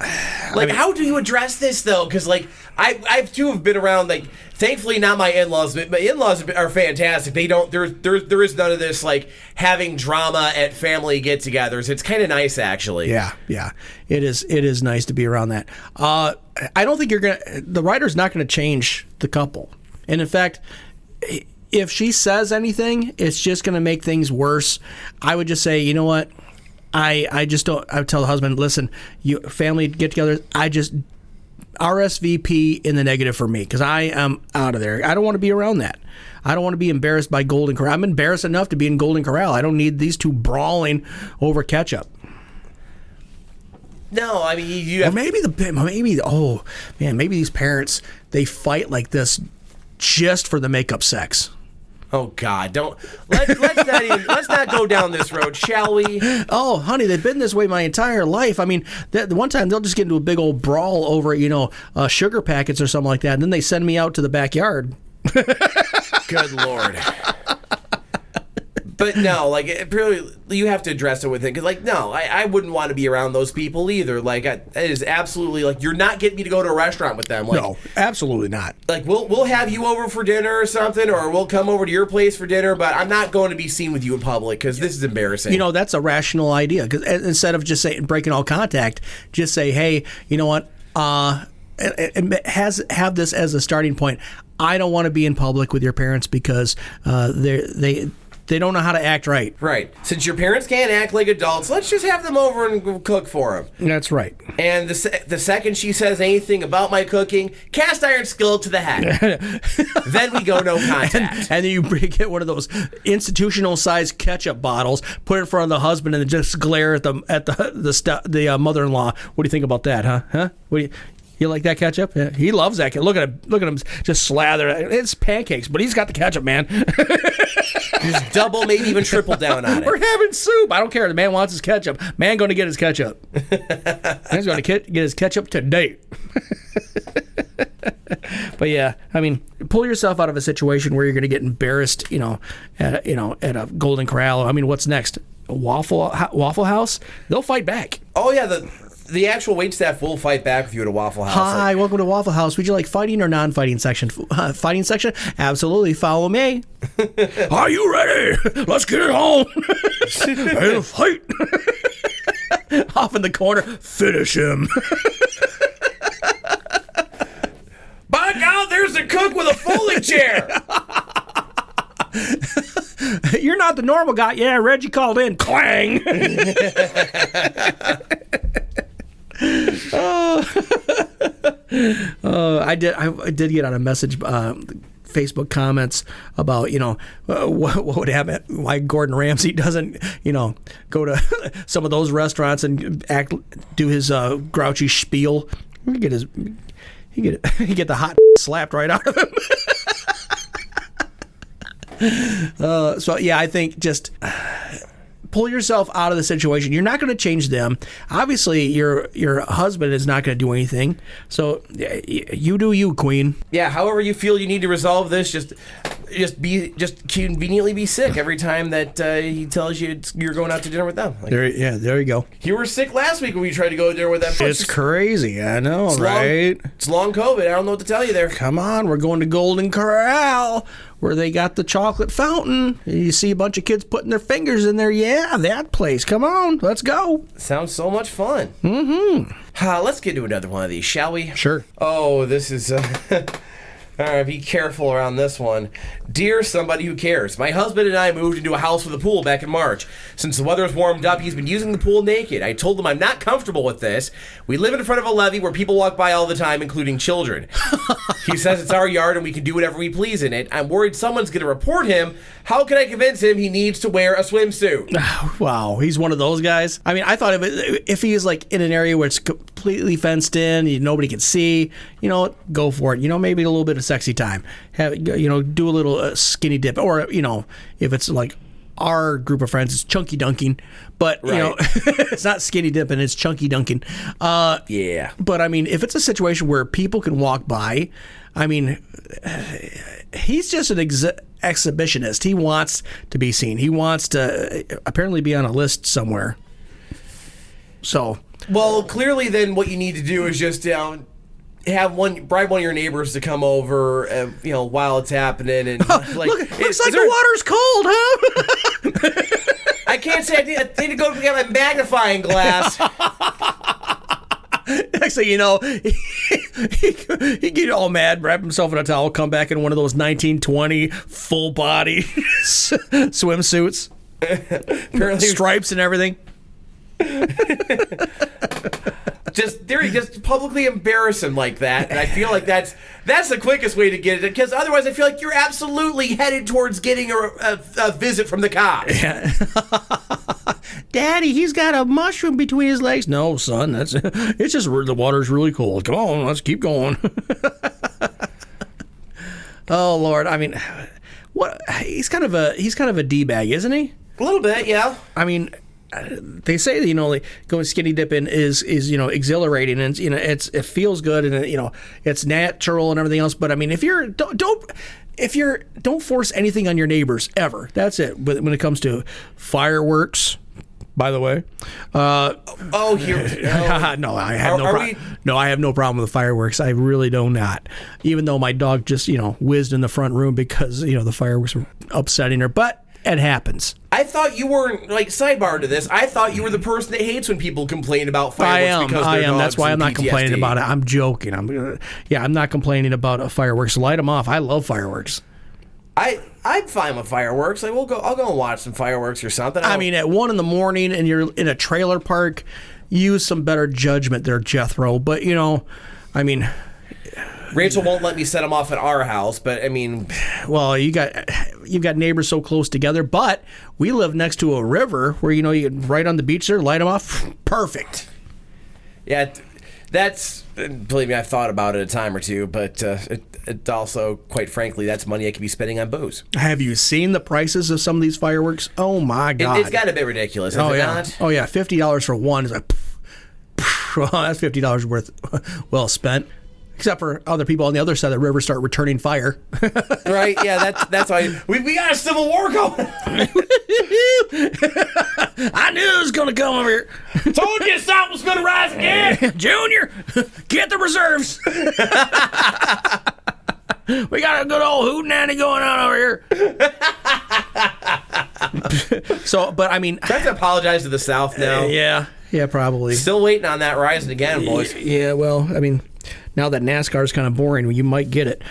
How do you address this though? Because I too have been around. Like, thankfully not my in-laws, but my in-laws are fantastic. They don't. There is none of this having drama at family get-togethers. It's kind of nice actually. Yeah. It is nice to be around that. I don't think the writer's not gonna change the couple, and in fact, if she says anything, it's just gonna make things worse. I would just say, you know what? I just don't. I would tell the husband, listen, you family get-togethers. RSVP in the negative for me because I am out of there. I don't want to be around that. I don't want to be embarrassed by Golden Corral. I'm embarrassed enough to be in Golden Corral. I don't need these two brawling over ketchup. No, I mean you have maybe these parents, they fight like this just for the makeup sex. Oh God! Let's not go down this road, shall we? Oh, honey, they've been this way my entire life. I mean, the one time they'll just get into a big old brawl over sugar packets or something like that, and then they send me out to the backyard. Good Lord! But no, like it really, you have to address it with it because, no, I wouldn't want to be around those people either. Like, it is absolutely you're not getting me to go to a restaurant with them. No, absolutely not. Like, we'll have you over for dinner or something, or we'll come over to your place for dinner. But I'm not going to be seen with you in public because this is embarrassing. That's a rational idea. Because instead of just saying breaking all contact, just say, hey, you know what? Have this as a starting point. I don't want to be in public with your parents because they don't know how to act right. Right. Since your parents can't act like adults, let's just have them over and cook for them. That's right. And the second she says anything about my cooking, cast iron skillet to the head. Then we go no contact. And then you get one of those institutional-sized ketchup bottles, put it in front of the husband, and then just glare at the mother-in-law. What do you think about that, huh? You like that ketchup? Yeah, he loves that. Look at him just slather. It's pancakes, but he's got the ketchup, man. Just double, maybe even triple down on it. We're having soup. I don't care. The man wants his ketchup. Man going to get his ketchup. Man's going to get his ketchup today. But yeah, I mean, pull yourself out of a situation where you're going to get embarrassed, at a Golden Corral. I mean, what's next? A Waffle House? They'll fight back. Oh yeah, the actual waitstaff will fight back with you at a Waffle House. Hi, welcome to Waffle House. Would you like fighting or non-fighting section? Fighting section? Absolutely. Follow me. Are you ready? Let's get it on. And fight. Off in the corner. Finish him. By God, there's a cook with a folding chair. You're not the normal guy. Yeah, Reggie called in. Clang. I did get on a message, Facebook comments about what would happen, why Gordon Ramsay doesn't go to some of those restaurants and do his grouchy spiel. He get the hot slapped right out of him. So yeah, I think just pull yourself out of the situation. You're not going to change them. Obviously, your husband is not going to do anything. So you do you, Queen. Yeah. However you feel you need to resolve this, just conveniently be sick every time that he tells you you're going out to dinner with them. There you go. You were sick last week when we tried to go to dinner with them. It's crazy. I know, right? It's long COVID. I don't know what to tell you there. Come on, we're going to Golden Corral, where they got the chocolate fountain. You see a bunch of kids putting their fingers in there. Yeah, that place. Come on, let's go. Sounds so much fun. Mm-hmm. Let's get to another one of these, shall we? Sure. Oh, this is... All right, be careful around this one. Dear somebody who cares, my husband and I moved into a house with a pool back in March. Since the weather has warmed up, he's been using the pool naked. I told him I'm not comfortable with this. We live in front of a levee where people walk by all the time, including children. He says it's our yard and we can do whatever we please in it. I'm worried someone's going to report him. How can I convince him he needs to wear a swimsuit? Wow, he's one of those guys. I mean, I thought if he is like in an area where it's completely fenced in, nobody can see, go for it. Maybe a little bit of sexy time. Do a little skinny dip, or if it's like our group of friends, it's chunky dunking. But right. It's not skinny dipping, it's chunky dunking. Yeah. But I mean, if it's a situation where people can walk by, I mean, he's just an exhibitionist. He wants to be seen. He wants to apparently be on a list somewhere. So, well, clearly, then what you need to do is just bribe one of your neighbors to come over, while it's happening, and looks like the water's cold, huh? I can't say I need to go get my magnifying glass. Next thing you know, he get all mad, wrap himself in a towel, come back in one of those 1920 full body swimsuits, apparently stripes and everything. just publicly embarrass him like that, and I feel like that's the quickest way to get it, because otherwise I feel like you're absolutely headed towards getting a visit from the cops. Yeah. Daddy, he's got a mushroom between his legs. No, son, it's just the water's really cold. Come on, let's keep going. Oh Lord, I mean, what? He's kind of a d-bag, isn't he? A little bit, yeah. I mean, they say that, like going skinny dipping is exhilarating, and it feels good, and it's natural and everything else. But I mean, if you're don't force anything on your neighbors ever. That's it. But when it comes to fireworks, by the way, no, I have no problem. No, I have no problem with the fireworks. I really do not. Even though my dog just whizzed in the front room because the fireworks were upsetting her, but it happens. I thought you weren't, sidebar to this, I thought you were the person that hates when people complain about fireworks because they're dogs. That's why I'm not PTSD. complaining about it. I'm joking. I'm not complaining about fireworks. Light them off. I love fireworks. I'm fine with fireworks. I'll go and watch some fireworks or something. I mean, at 1 a.m. and you're in a trailer park, use some better judgment there, Jethro. But, I mean... Rachel won't let me set them off at our house, but I mean... Well, you've got neighbors so close together, but we live next to a river where, you can right on the beach there, light them off. Perfect. Yeah, that's... Believe me, I've thought about it a time or two, but it also, quite frankly, that's money I could be spending on booze. Have you seen the prices of some of these fireworks? Oh, my God. It's got a bit ridiculous, has it not? Oh, yeah. $50 for one is like... Well, that's $50 worth well spent. Except for other people on the other side of the river start returning fire. Right? Yeah, that's why we got a civil war going. I knew it was going to come over here. Told you something was going to rise again. Junior, get the reserves. We got a good old hootenanny going on over here. So, but I mean... I have to apologize to the South now. Yeah, probably. Still waiting on that rising again, boys. Yeah, well, I mean... Now that NASCAR is kind of boring, you might get it.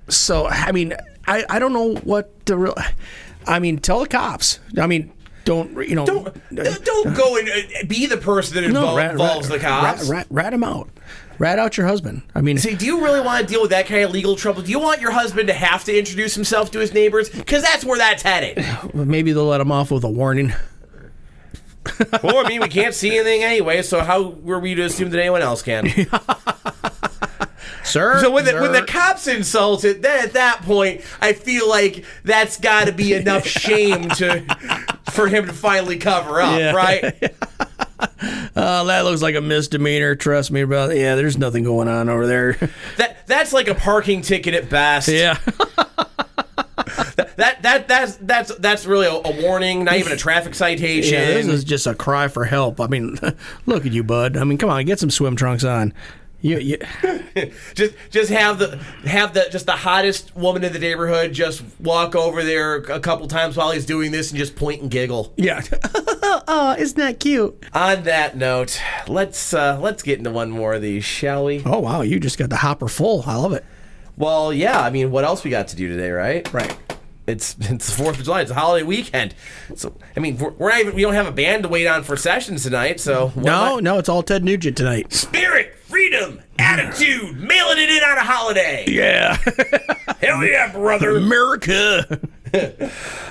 So, I mean, I don't know what the real... I mean, tell the cops. I mean, don't go and be the person that involves the cops. Rat him out. Rat out your husband. I mean... See, do you really want to deal with that kind of legal trouble? Do you want your husband to have to introduce himself to his neighbors? Because that's where that's headed. Maybe they'll let him off with a warning. Well, I mean, we can't see anything anyway, so how were we to assume that anyone else can? Sir? So when the cops insult it, then at that point, I feel like that's got to be enough shame for him to finally cover up, right? That looks like a misdemeanor. Trust me, brother. Yeah, there's nothing going on over there. That's like a parking ticket at best. Yeah. That's really a warning, not even a traffic citation. Yeah, this is just a cry for help. I mean, look at you, bud. I mean, come on, get some swim trunks on. You just have the hottest woman in the neighborhood just walk over there a couple times while he's doing this and just point and giggle. Yeah. Oh, isn't that cute? On that note, let's get into one more of these, shall we? Oh wow, you just got the hopper full. I love it. Well, yeah. I mean, what else we got to do today, right? Right. It's the 4th of July. It's a holiday weekend. So, I mean, we don't have a band to wait on for sessions tonight, so... No, it's all Ted Nugent tonight. Spirit, freedom, attitude, mailing it in on a holiday. Yeah. Hell yeah, brother. America.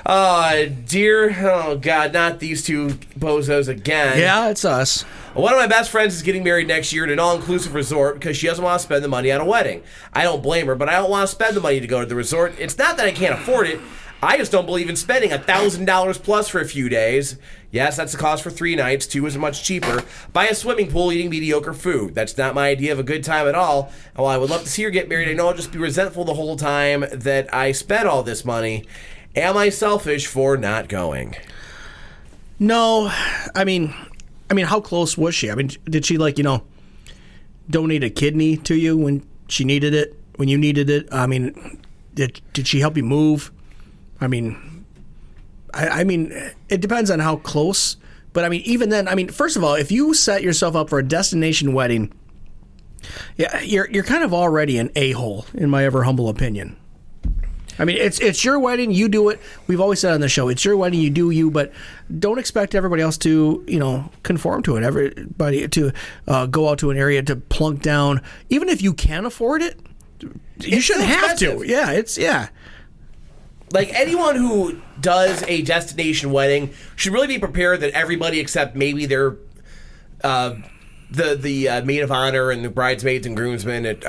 Oh, God, not these two bozos again. Yeah, it's us. One of my best friends is getting married next year at an all-inclusive resort because she doesn't want to spend the money on a wedding. I don't blame her, but I don't want to spend the money to go to the resort. It's not that I can't afford it. I just don't believe in spending $1,000 plus for a few days. Yes, that's the cost for 3 nights. 2 isn't much cheaper. Buy a swimming pool eating mediocre food. That's not my idea of a good time at all. And while I would love to see her get married, I know I'll just be resentful the whole time that I spent all this money. Am I selfish for not going? No, I mean, how close was she? I mean, did she donate a kidney to you when she needed it? When you needed it? I mean, did she help you move? I mean, I mean, it depends on how close. But I mean, even then, I mean, first of all, if you set yourself up for a destination wedding, yeah, you're kind of already an a-hole, in my ever humble opinion. I mean, it's your wedding. You do it. We've always said on the show, it's your wedding. You do you, but don't expect everybody else to, conform to it. Everybody to go out to an area to plunk down. Even if you can afford it, you shouldn't have to. Yeah, Like, anyone who does a destination wedding should really be prepared that everybody except maybe their the maid of honor and the bridesmaids and groomsmen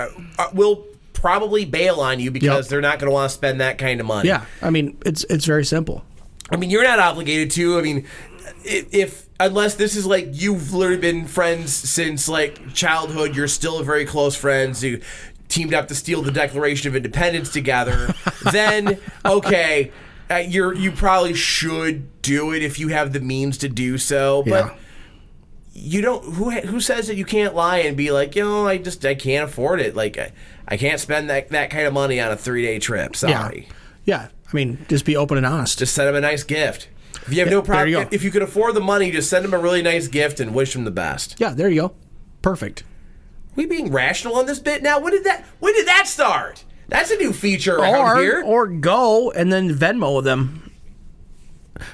will probably bail on you because they're not going to want to spend that kind of money. Yeah, I mean, it's very simple. I mean, you're not obligated to. I mean, unless this is like you've literally been friends since like childhood, you're still very close friends. You teamed up to steal the Declaration of Independence together. Then okay, you probably should do it if you have the means to do so. But you don't. Who says that you can't lie and be like, I can't afford it. Like I can't spend that kind of money on a 3-day trip. Sorry. Yeah. I mean, just be open and honest. Just send them a nice gift. If you have no problem, there you go. If you can afford the money, just send them a really nice gift and wish them the best. Yeah, there you go. Perfect. We being rational on this bit now? When did that start? That's a new feature around here. Or go and then Venmo them.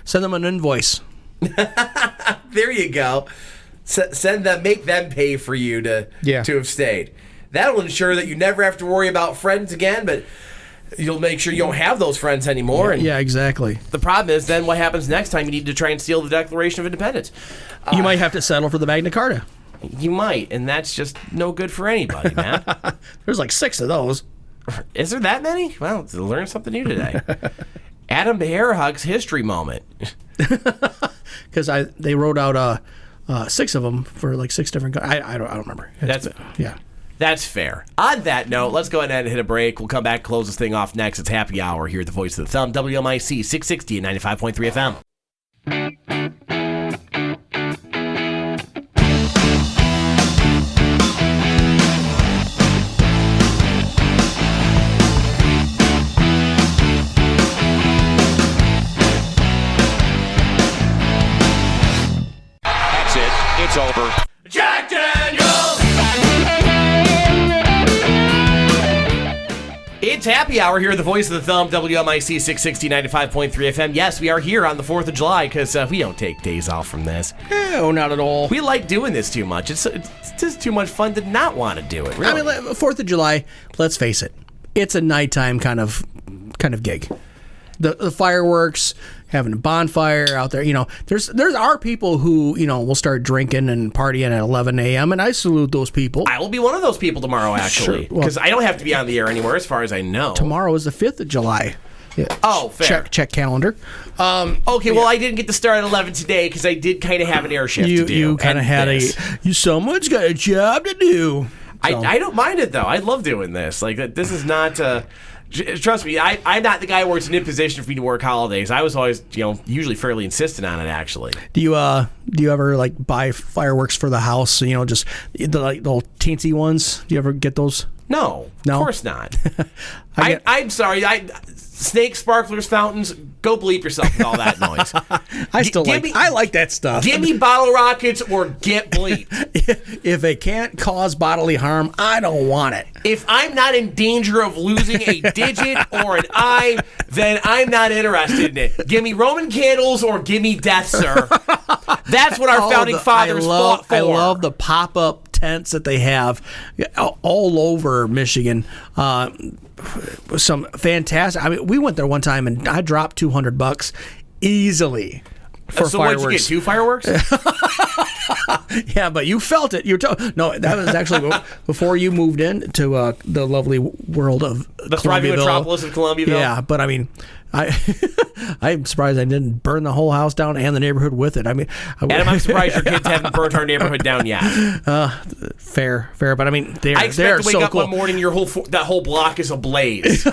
Send them an invoice. There you go. Send them, make them pay for you to have stayed. That'll ensure that you never have to worry about friends again, but you'll make sure you don't have those friends anymore. Yeah, exactly. The problem is then what happens next time you need to try and steal the Declaration of Independence? You might have to settle for the Magna Carta. You might, and that's just no good for anybody, man. There's like 6 of those. Is there that many? Well, learn something new today. Adam Bearhug's history moment. Because they wrote out 6 of them for like 6 different. I don't remember. That's fair. On that note, let's go ahead and hit a break. We'll come back, close this thing off next. It's Happy Hour here at the Voice of the Thumb, WMIC 660 and 95.3 FM. That's it. It's over. Jack Daniels! It's Happy Hour here at the Voice of the Thumb, WMIC 660, 95.3 FM. Yes, we are here on the 4th of July because we don't take days off from this. No, not at all. We like doing this too much. It's just too much fun to not want to do it, really. I mean, 4th of July, let's face it, it's a nighttime kind of gig. The fireworks, having a bonfire out there, there are people who, will start drinking and partying at 11 a.m., and I salute those people. I will be one of those people tomorrow, actually, because I don't have to be on the air anymore as far as I know. Tomorrow is the 5th of July. Yeah. Oh, fair. Check calendar. Okay, well, I didn't get to start at 11 today because I did kind of have an air shift to do. You kind of had someone's got a job to do. So. I don't mind it, though. I love doing this. Like, this is not... Trust me, I'm not the guy where it's an imposition for me to work holidays. I was always, usually fairly insistent on it, actually. Do you ever, like, buy fireworks for the house, just the little teensy ones? Do you ever get those? No, of course not. I'm sorry. Snake sparklers, fountains, go bleep yourself with all that noise. I like that stuff. Give me bottle rockets or get bleeped. If it can't cause bodily harm, I don't want it. If I'm not in danger of losing a digit or an eye, then I'm not interested in it. Give me Roman candles or give me death, sir. That's what our founding fathers fought for. I love the pop-up tents that they have all over Michigan. Some fantastic. I mean, we went there one time and I dropped $200 easily for so fireworks. So what'd you get? 2 fireworks? Yeah, but you felt it. No, that was actually before you moved in to the lovely world of the thriving metropolis of Columbiaville. Yeah, but I mean, I'm surprised I didn't burn the whole house down and the neighborhood with it. I mean, Adam, I'm surprised your kids haven't burnt our neighborhood down yet. Fair, but I mean, I expect to wake up one morning, that whole block is ablaze.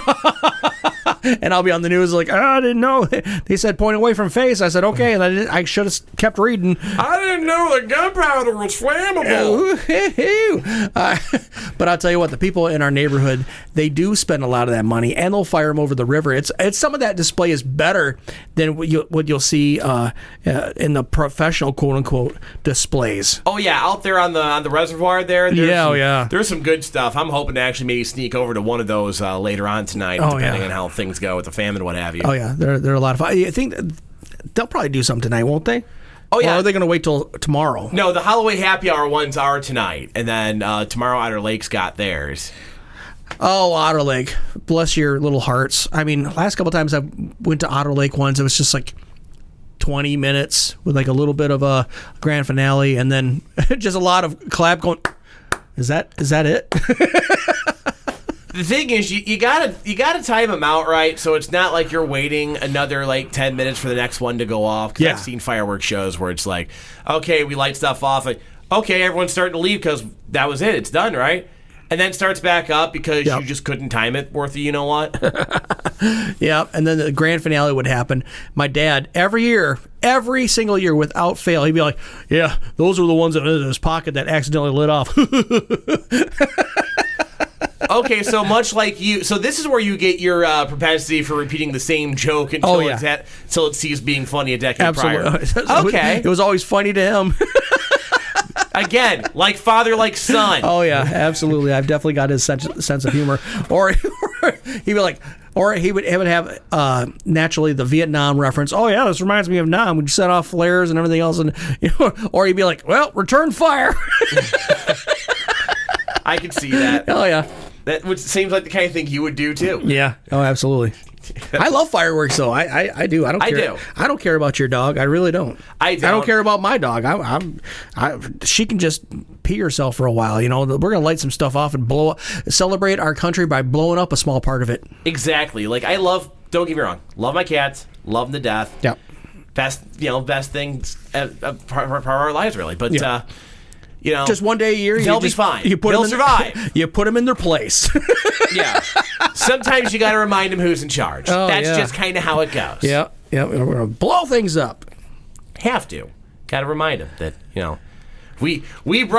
And I'll be on the news like, I didn't know. They said point away from face. I said, okay, and I should have kept reading. I didn't know that gunpowder was flammable. But I'll tell you what, the people in our neighborhood, they do spend a lot of that money, and they'll fire them over the river. It's some of that display is better than what you'll see in the professional quote unquote displays. Oh yeah, out there on the reservoir there. There's some good stuff. I'm hoping to actually maybe sneak over to one of those later on tonight, depending on how things things go with the famine, what have you. Oh yeah, they're a lot of fun. I think they'll probably do something tonight, won't they? Oh yeah. Or are they going to wait till tomorrow? No, the Holloway Happy Hour ones are tonight, and then tomorrow Otter Lake's got theirs. Oh, Otter Lake, bless your little hearts. I mean, last couple times I went to Otter Lake ones, it was just like 20 minutes with like a little bit of a grand finale, and then just a lot of clap going. Is that it? The thing is, you gotta time them out right, so it's not like you're waiting another like 10 minutes for the next one to go off. Because I've seen fireworks shows where it's like, okay, we light stuff off, like, okay, everyone's starting to leave because that was it, it's done, right? And then starts back up because you just couldn't time it worth the you know what. Yeah, and then the grand finale would happen. My dad, every single year without fail, he'd be like, yeah, those were the ones that in his pocket that accidentally lit off. Okay, so much like you, so this is where you get your propensity for repeating the same joke until until it ceases being funny a decade prior. Okay. It was always funny to him. Again, like father, like son. Oh yeah, absolutely. I've definitely got his sense of humor. Or he'd be like, or he would have naturally the Vietnam reference. Oh yeah, this reminds me of Nam. We'd set off flares and everything else, and or he'd be like, well, return fire. I can see that. Oh yeah. That which seems like the kind of thing you would do too. Yeah. Oh, absolutely. I love fireworks, though. I do. I don't care. I don't care about your dog. I really don't. I don't care about my dog. She can just pee herself for a while. You know, we're gonna light some stuff off and celebrate our country by blowing up a small part of it. Exactly. Like I love. Don't get me wrong. Love my cats. Love them to death. Yep. Best things part of our lives, really. But just one day a year, they'll be fine. They'll survive. You put them in their place. Yeah. Sometimes you got to remind them who's in charge. Oh, That's just kind of how it goes. Yeah. Yeah. We're gonna blow things up. Have to. Got to remind them that we didn't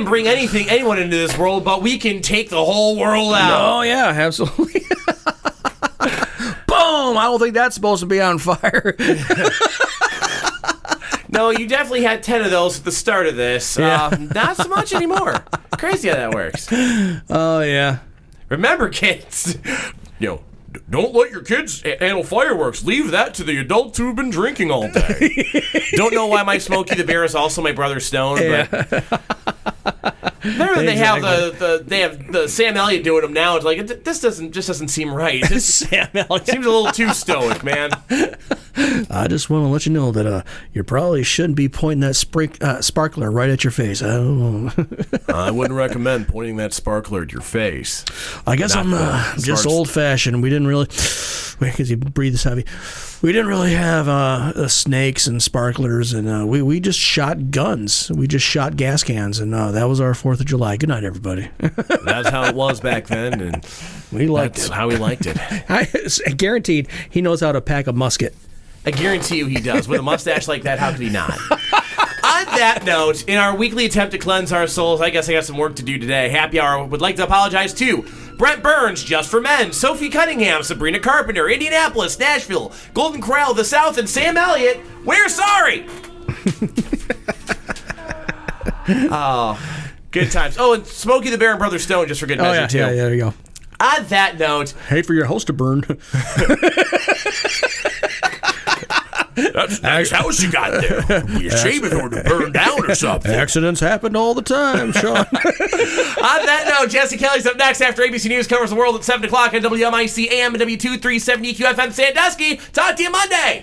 bring anyone into this world, but we can take the whole world out. Oh yeah, absolutely. Boom! I don't think that's supposed to be on fire. No, you definitely had 10 of those at the start of this. Not so much anymore. Crazy how that works. Oh, yeah. Remember, kids, don't let your kids handle fireworks. Leave that to the adults who've been drinking all day. Don't know why my Smokey the Bear is also my brother Stone, but... They have the Sam Elliott doing them now. It's like this doesn't seem right. Sam Elliott seems a little too stoic, man. I just want to let you know that you probably shouldn't be pointing that sparkler right at your face. I don't know. I wouldn't recommend pointing that sparkler at your face. I guess I'm just old-fashioned. We didn't really, because he breathes heavy. We didn't really have snakes and sparklers, and we just shot guns. We just shot gas cans, and that was our 4th of July. Good night, everybody. That's how it was back then, and that's how we liked it. I guaranteed he knows how to pack a musket. I guarantee you he does. With a mustache like that, how could he not? On that note, in our weekly attempt to cleanse our souls, I guess I got some work to do today. Happy Hour would like to apologize to Brent Burns, Just for Men, Sophie Cunningham, Sabrina Carpenter, Indianapolis, Nashville, Golden Corral, the South, and Sam Elliott. We're sorry! Oh, good times. Oh, and Smokey the Bear and Brother Stone, just for good measure, too. Yeah, there you go. On that note... Hate for your house to burn. That's nice house you got there. You shave it or to burn down or something. Accidents happen all the time, Sean. On that note, Jesse Kelly's up next after ABC News covers the world at 7 o'clock on WMIC AM and W237 EQFM Sandusky. Talk to you Monday.